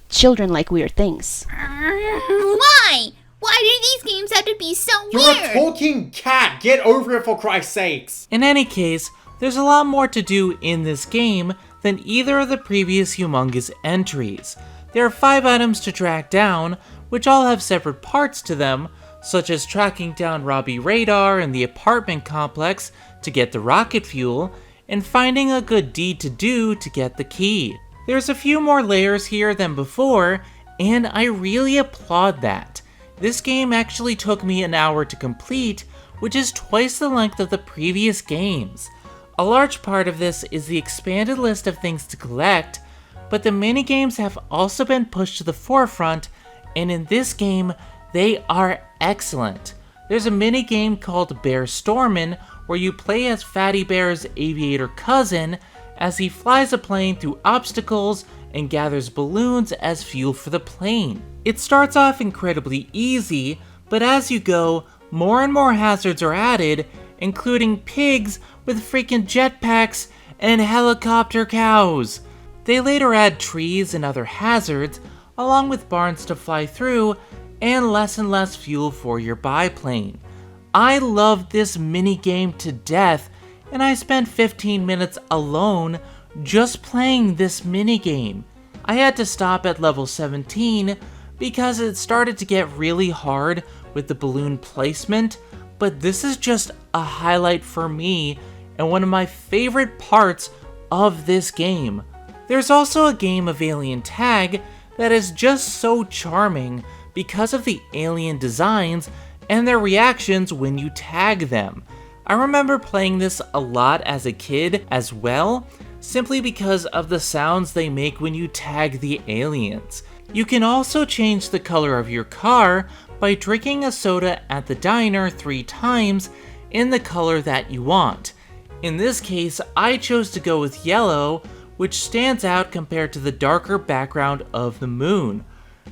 Children like weird things. Why? Why do these games have to be so You're weird? a talking cat! Get over it, for Christ's sakes! In any case, there's a lot more to do in this game than either of the previous Humongous entries. There are 5 items to track down, which all have separate parts to them, such as tracking down Robbie Radar in the apartment complex to get the rocket fuel, and finding a good deed to do to get the key. There's a few more layers here than before, and I really applaud that. This game actually took me an hour to complete, which is twice the length of the previous games. A large part of this is the expanded list of things to collect, but the minigames have also been pushed to the forefront, and in this game, they are excellent. There's a minigame called Bear Stormin', where you play as Fatty Bear's aviator cousin as he flies a plane through obstacles and gathers balloons as fuel for the plane. It starts off incredibly easy, but as you go, more and more hazards are added, including pigs with freaking jetpacks and helicopter cows. They later add trees and other hazards, along with barns to fly through, and less fuel for your biplane. I loved this minigame to death, and I spent 15 minutes alone just playing this minigame. I had to stop at level 17 because it started to get really hard with the balloon placement, but this is just a highlight for me and one of my favorite parts of this game. There's also a game of alien tag that is just so charming because of the alien designs and their reactions when you tag them. I remember playing this a lot as a kid as well, simply because of the sounds they make when you tag the aliens. You can also change the color of your car by drinking a soda at the diner 3 times in the color that you want. In this case, I chose to go with yellow, which stands out compared to the darker background of the moon.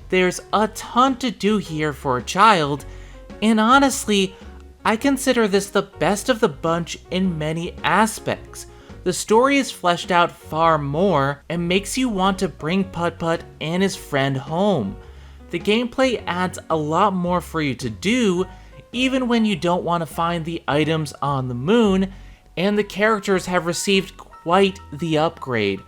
There's a ton to do here for a child, and honestly, I consider this the best of the bunch in many aspects. The story is fleshed out far more and makes you want to bring Putt-Putt and his friend home. The gameplay adds a lot more for you to do, even when you don't want to find the items on the moon, and the characters have received quite the upgrade.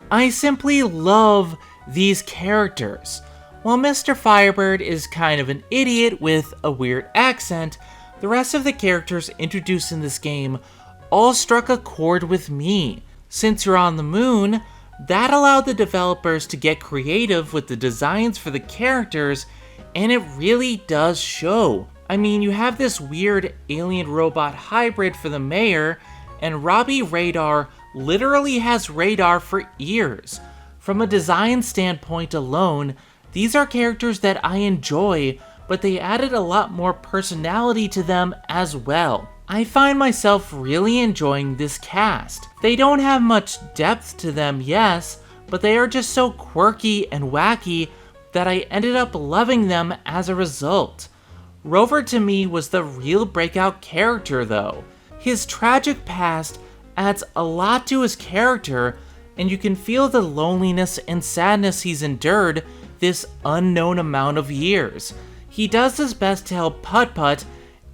I simply love these characters. While Mr. Firebird is kind of an idiot with a weird accent, the rest of the characters introduced in this game all struck a chord with me. Since you're on the moon, that allowed the developers to get creative with the designs for the characters, and it really does show. I mean, you have this weird alien robot hybrid for the mayor, and Robbie Radar literally has radar for ears. From a design standpoint alone, these are characters that I enjoy, but they added a lot more personality to them as well. I find myself really enjoying this cast. They don't have much depth to them, yes, but they are just so quirky and wacky that I ended up loving them as a result. Rover to me was the real breakout character though. His tragic past adds a lot to his character, and you can feel the loneliness and sadness he's endured this unknown amount of years. He does his best to help Putt-Putt,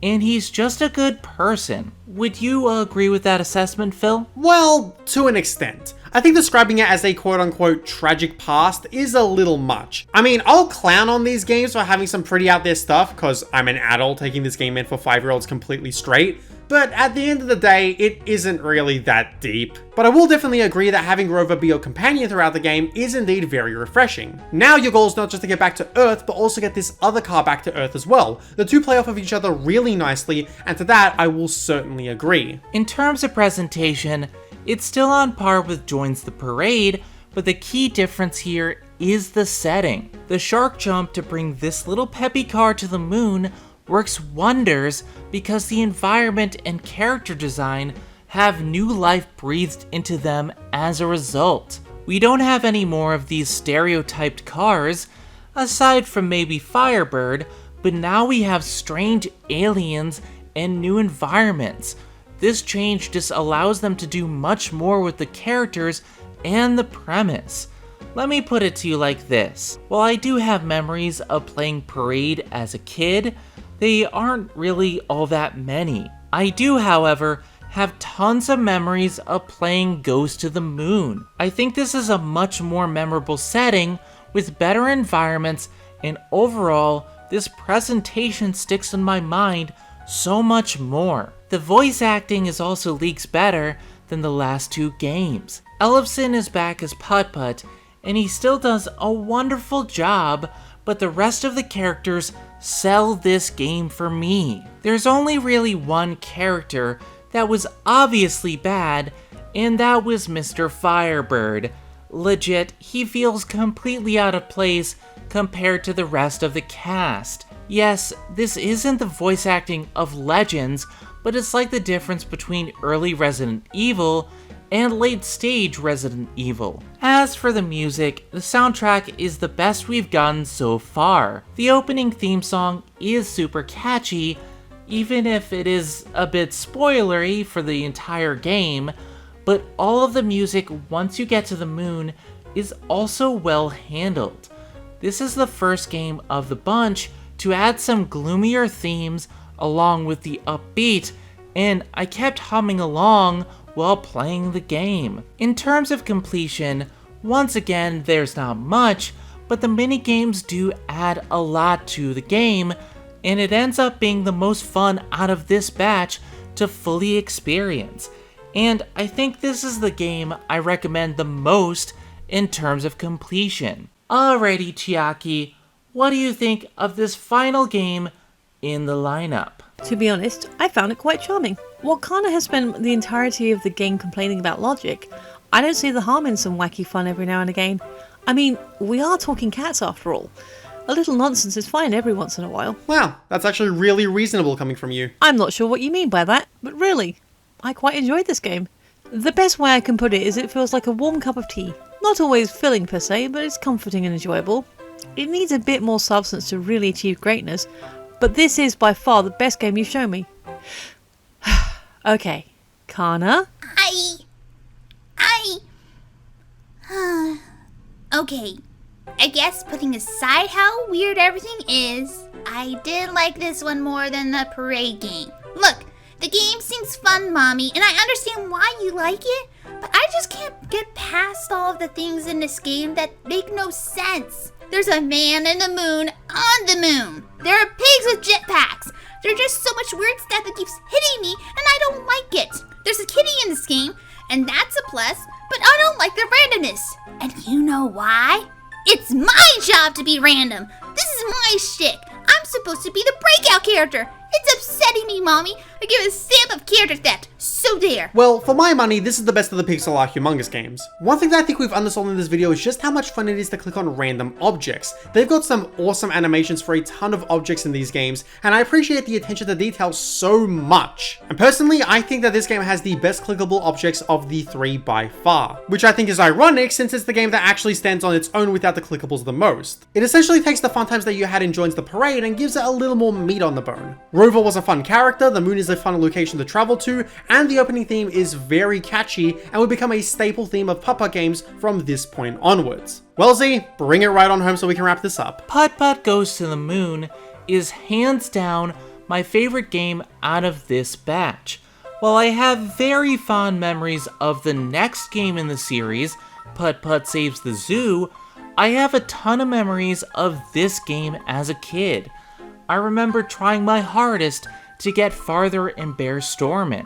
and he's just a good person. Would you agree with that assessment, Phil? Well, to an extent. I think describing it as a quote-unquote tragic past is a little much. I mean, I'll clown on these games for having some pretty out there stuff, because I'm an adult taking this game in for 5-year-olds completely straight, but at the end of the day, it isn't really that deep. But I will definitely agree that having Rover be your companion throughout the game is indeed very refreshing. Now your goal is not just to get back to Earth, but also get this other car back to Earth as well. The two play off of each other really nicely, and to that I will certainly agree. In terms of presentation, it's still on par with Joins the Parade, but the key difference here is the setting. The shark jump to bring this little peppy car to the moon works wonders because the environment and character design have new life breathed into them as a result. We don't have any more of these stereotyped cars, aside from maybe Firebird, but now we have strange aliens and new environments. This change just allows them to do much more with the characters and the premise. Let me put it to you like this. While I do have memories of playing Parade as a kid, they aren't really all that many. I do, however, have tons of memories of playing Ghost to the Moon. I think this is a much more memorable setting with better environments, and overall, this presentation sticks in my mind so much more. The voice acting is also leagues better than the last two games. Ellefson is back as Putt-Putt, and he still does a wonderful job, but the rest of the characters sell this game for me. There's only really one character that was obviously bad, and that was Mr. Firebird. Legit, he feels completely out of place compared to the rest of the cast. Yes, this isn't the voice acting of Legends, but it's like the difference between early Resident Evil and late stage Resident Evil. As for the music, the soundtrack is the best we've gotten so far. The opening theme song is super catchy, even if it is a bit spoilery for the entire game, but all of the music once you get to the moon is also well handled. This is the first game of the bunch to add some gloomier themes along with the upbeat, and I kept humming along while playing the game. In terms of completion, once again, there's not much, but the minigames do add a lot to the game, and it ends up being the most fun out of this batch to fully experience. And I think this is the game I recommend the most in terms of completion. Alrighty, Chiaki, what do you think of this final game in the lineup? To be honest, I found it quite charming. While Kana has spent the entirety of the game complaining about logic, I don't see the harm in some wacky fun every now and again. I mean, we are talking cats after all. A little nonsense is fine every once in a while. Wow, that's actually really reasonable coming from you. I'm not sure what you mean by that, but really, I quite enjoyed this game. The best way I can put it is it feels like a warm cup of tea. Not always filling per se, but it's comforting and enjoyable. It needs a bit more substance to really achieve greatness, but this is by far the best game you've shown me. Okay, Kana? Okay, I guess putting aside how weird everything is, I did like this one more than the Parade game. Look, the game seems fun, Mommy, and I understand why you like it, but I just can't get past all of the things in this game that make no sense. There's a man in the moon on the moon. There are pigs with jetpacks. There's just so much weird stuff that keeps hitting me, and I don't like it. There's a kitty in this game, and that's a plus, but I don't like the randomness. And you know why? It's my job to be random. This is my shtick. I'm supposed to be the breakout character. It's upsetting me, Mommy. I give a stamp of character theft. So there. Well, for my money, this is the best of the pixel art Humongous games. One thing that I think we've undersold in this video is just how much fun it is to click on random objects. They've got some awesome animations for a ton of objects in these games, and I appreciate the attention to detail so much. And personally, I think that this game has the best clickable objects of the three by far, which I think is ironic since it's the game that actually stands on its own without the clickables the most. It essentially takes the fun times that you had in Joins the Parade and gives it a little more meat on the bone. Rover was a fun character, the moon is a fun location to travel to, and the opening theme is very catchy and will become a staple theme of Putt-Putt games from this point onwards. Well, Z, bring it right on home so we can wrap this up. Putt-Putt Goes to the Moon is hands down my favorite game out of this batch. While I have very fond memories of the next game in the series, Putt-Putt Saves the Zoo, I have a ton of memories of this game as a kid. I remember trying my hardest to get farther in Bear Stormin'.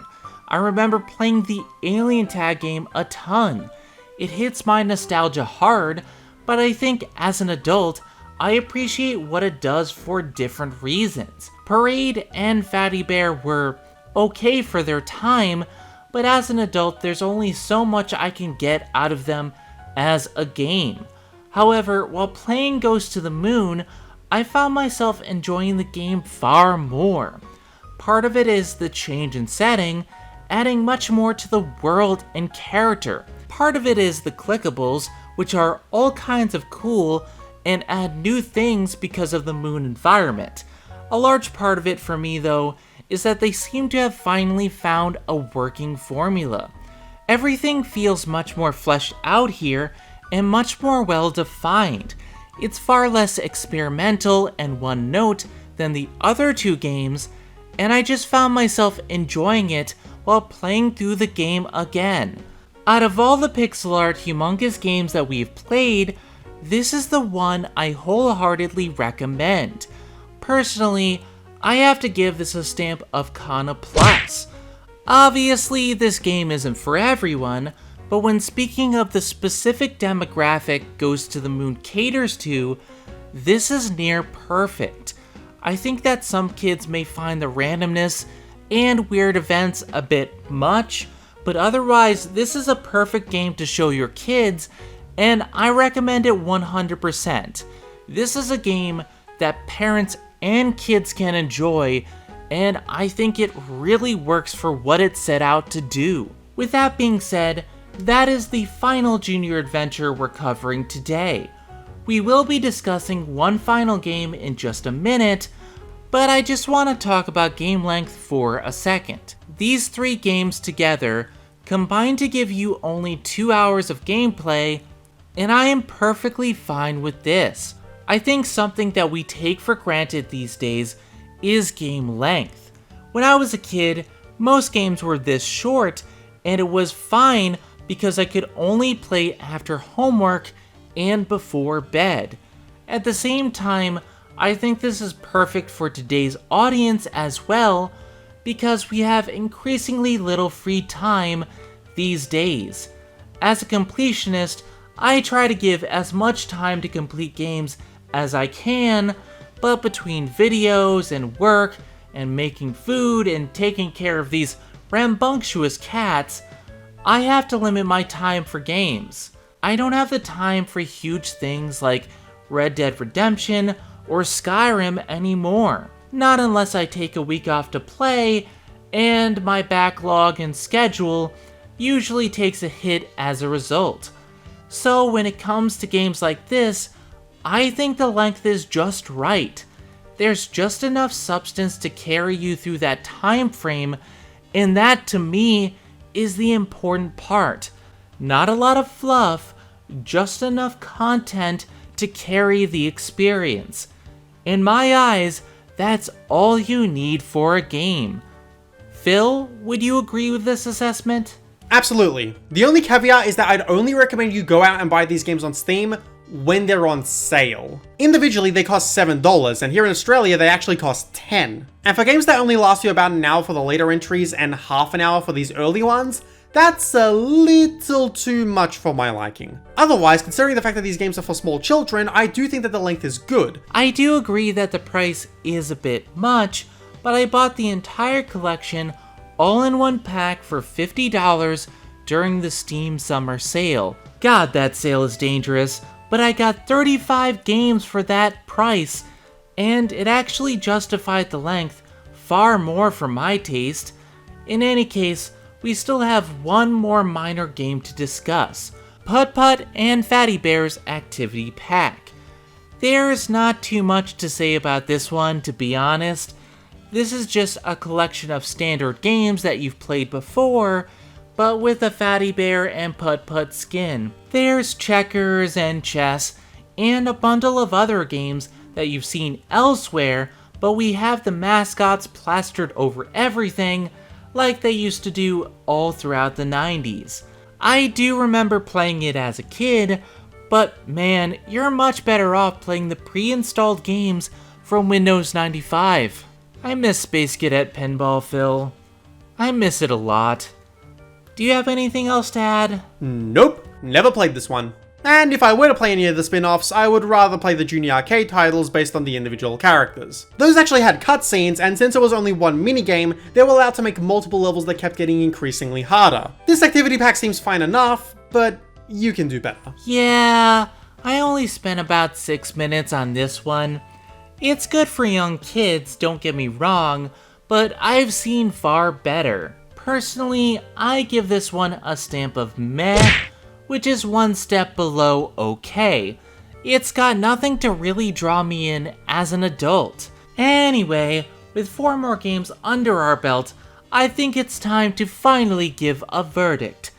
I remember playing the Alien Tag game a ton. It hits my nostalgia hard, but I think as an adult, I appreciate what it does for different reasons. Parade and Fatty Bear were okay for their time, but as an adult, there's only so much I can get out of them as a game. However, while playing Goes to the Moon, I found myself enjoying the game far more. Part of it is the change in setting, adding much more to the world and character. Part of it is the clickables, which are all kinds of cool and add new things because of the moon environment. A large part of it for me though, is that they seem to have finally found a working formula. Everything feels much more fleshed out here, and much more well defined. It's far less experimental and one note than the other two games, and I just found myself enjoying it while playing through the game again. Out of all the pixel art Humongous games that we've played, this is the one I wholeheartedly recommend. Personally, I have to give this a stamp of Kana Plus. Obviously, this game isn't for everyone, but when speaking of the specific demographic Goes to the Moon caters to, this is near perfect. I think that some kids may find the randomness and weird events a bit much, but otherwise this is a perfect game to show your kids, and I recommend it 100%. This is a game that parents and kids can enjoy, and I think it really works for what it set out to do. With that being said, that is the final junior adventure we're covering today. We will be discussing one final game in just a minute, but I just want to talk about game length for a second. These three games together combine to give you only 2 hours of gameplay, and I am perfectly fine with this. I think something that we take for granted these days is game length. When I was a kid, most games were this short, and it was fine because I could only play after homework and before bed. At the same time, I think this is perfect for today's audience as well, because we have increasingly little free time these days. As a completionist, I try to give as much time to complete games as I can, but between videos and work and making food and taking care of these rambunctious cats, I have to limit my time for games. I don't have the time for huge things like Red Dead Redemption or Skyrim anymore. Not unless I take a week off to play, and my backlog and schedule usually takes a hit as a result. So when it comes to games like this, I think the length is just right. There's just enough substance to carry you through that time frame, and that to me is the important part. Not a lot of fluff, just enough content to carry the experience. In my eyes, that's all you need for a game. Phil, would you agree with this assessment? Absolutely. The only caveat is that I'd only recommend you go out and buy these games on Steam when they're on sale. Individually, they cost $7, and here in Australia, they actually cost $10. And for games that only last you about an hour for the later entries and half an hour for these early ones, that's a little too much for my liking. Otherwise, considering the fact that these games are for small children, I do think that the length is good. I do agree that the price is a bit much, but I bought the entire collection all in one pack for $50 during the Steam summer sale. God, that sale is dangerous, but I got 35 games for that price, and it actually justified the length far more for my taste. In any case, we still have one more minor game to discuss, Putt-Putt and Fatty Bear's Activity Pack. There's not too much to say about this one, to be honest. This is just a collection of standard games that you've played before, but with a Fatty Bear and Putt-Putt skin. There's checkers and chess, and a bundle of other games that you've seen elsewhere, but we have the mascots plastered over everything, like they used to do all throughout the 90s. I do remember playing it as a kid, but man, you're much better off playing the pre-installed games from Windows 95. I miss Space Cadet Pinball, Phil. I miss it a lot. Do you have anything else to add? Nope, never played this one. And if I were to play any of the spin-offs, I would rather play the Junior Arcade titles based on the individual characters. Those actually had cutscenes, and since it was only one minigame, they were allowed to make multiple levels that kept getting increasingly harder. This activity pack seems fine enough, but you can do better. Yeah, I only spent about 6 minutes on this one. It's good for young kids, don't get me wrong, but I've seen far better. Personally, I give this one a stamp of meh, which is one step below okay. It's got nothing to really draw me in as an adult. Anyway, with 4 more games under our belt, I think it's time to finally give a verdict.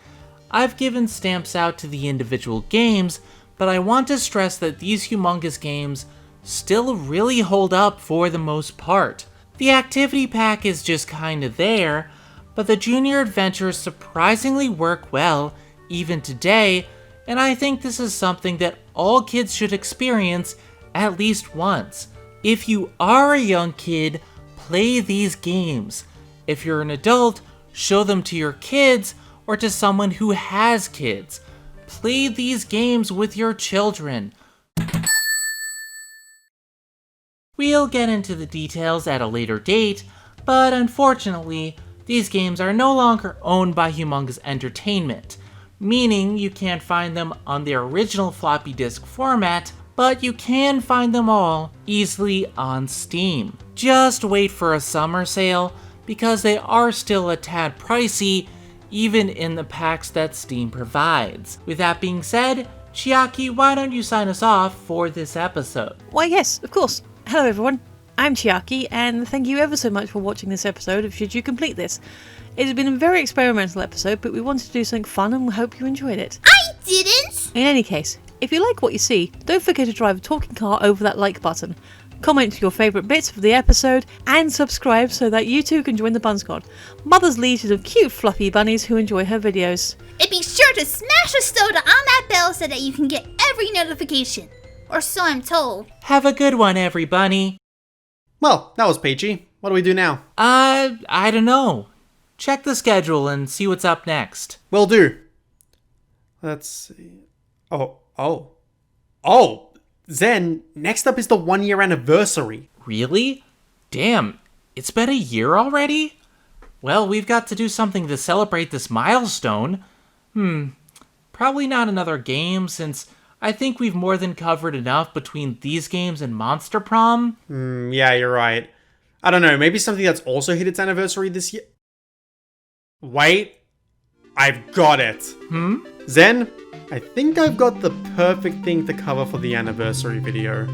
I've given stamps out to the individual games, but I want to stress that these humongous games still really hold up for the most part. The activity pack is just kinda there, but the junior adventures surprisingly work well even today, and I think this is something that all kids should experience at least once. If you are a young kid, play these games. If you're an adult, show them to your kids or to someone who has kids. Play these games with your children. We'll get into the details at a later date, but unfortunately, these games are no longer owned by Humongous Entertainment, meaning you can't find them on their original floppy disk format, but you can find them all easily on Steam. Just wait for a summer sale, because they are still a tad pricey, even in the packs that Steam provides. With that being said, Chiaki, why don't you sign us off for this episode? Why yes, of course. Hello everyone, I'm Chiaki, and thank you ever so much for watching this episode of Should You Complete This. It has been a very experimental episode, but we wanted to do something fun and we hope you enjoyed it. I didn't! In any case, if you like what you see, don't forget to drive a talking car over that like button, comment your favourite bits of the episode, and subscribe so that you too can join the Bun Squad, Mother's legion of cute fluffy bunnies who enjoy her videos. And be sure to smash a soda on that bell so that you can get every notification. Or so I'm told. Have a good one, everybody. Well, that was peachy. What do we do now? I don't know. Check the schedule and see what's up next. Will do. Let's see. Oh, Zen, next up is the 1-year anniversary. Really? Damn, it's been a year already? Well, we've got to do something to celebrate this milestone. Probably not another game, since I think we've more than covered enough between these games and Monster Prom. Yeah, you're right. I don't know, maybe something that's also hit its anniversary this year? Wait, I've got it. Zen, I think I've got the perfect thing to cover for the anniversary video.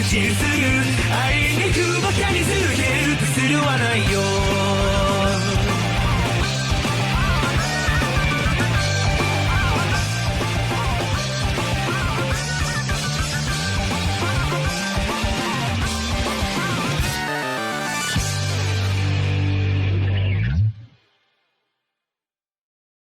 口にする愛にくばかにするヘルプするはないよ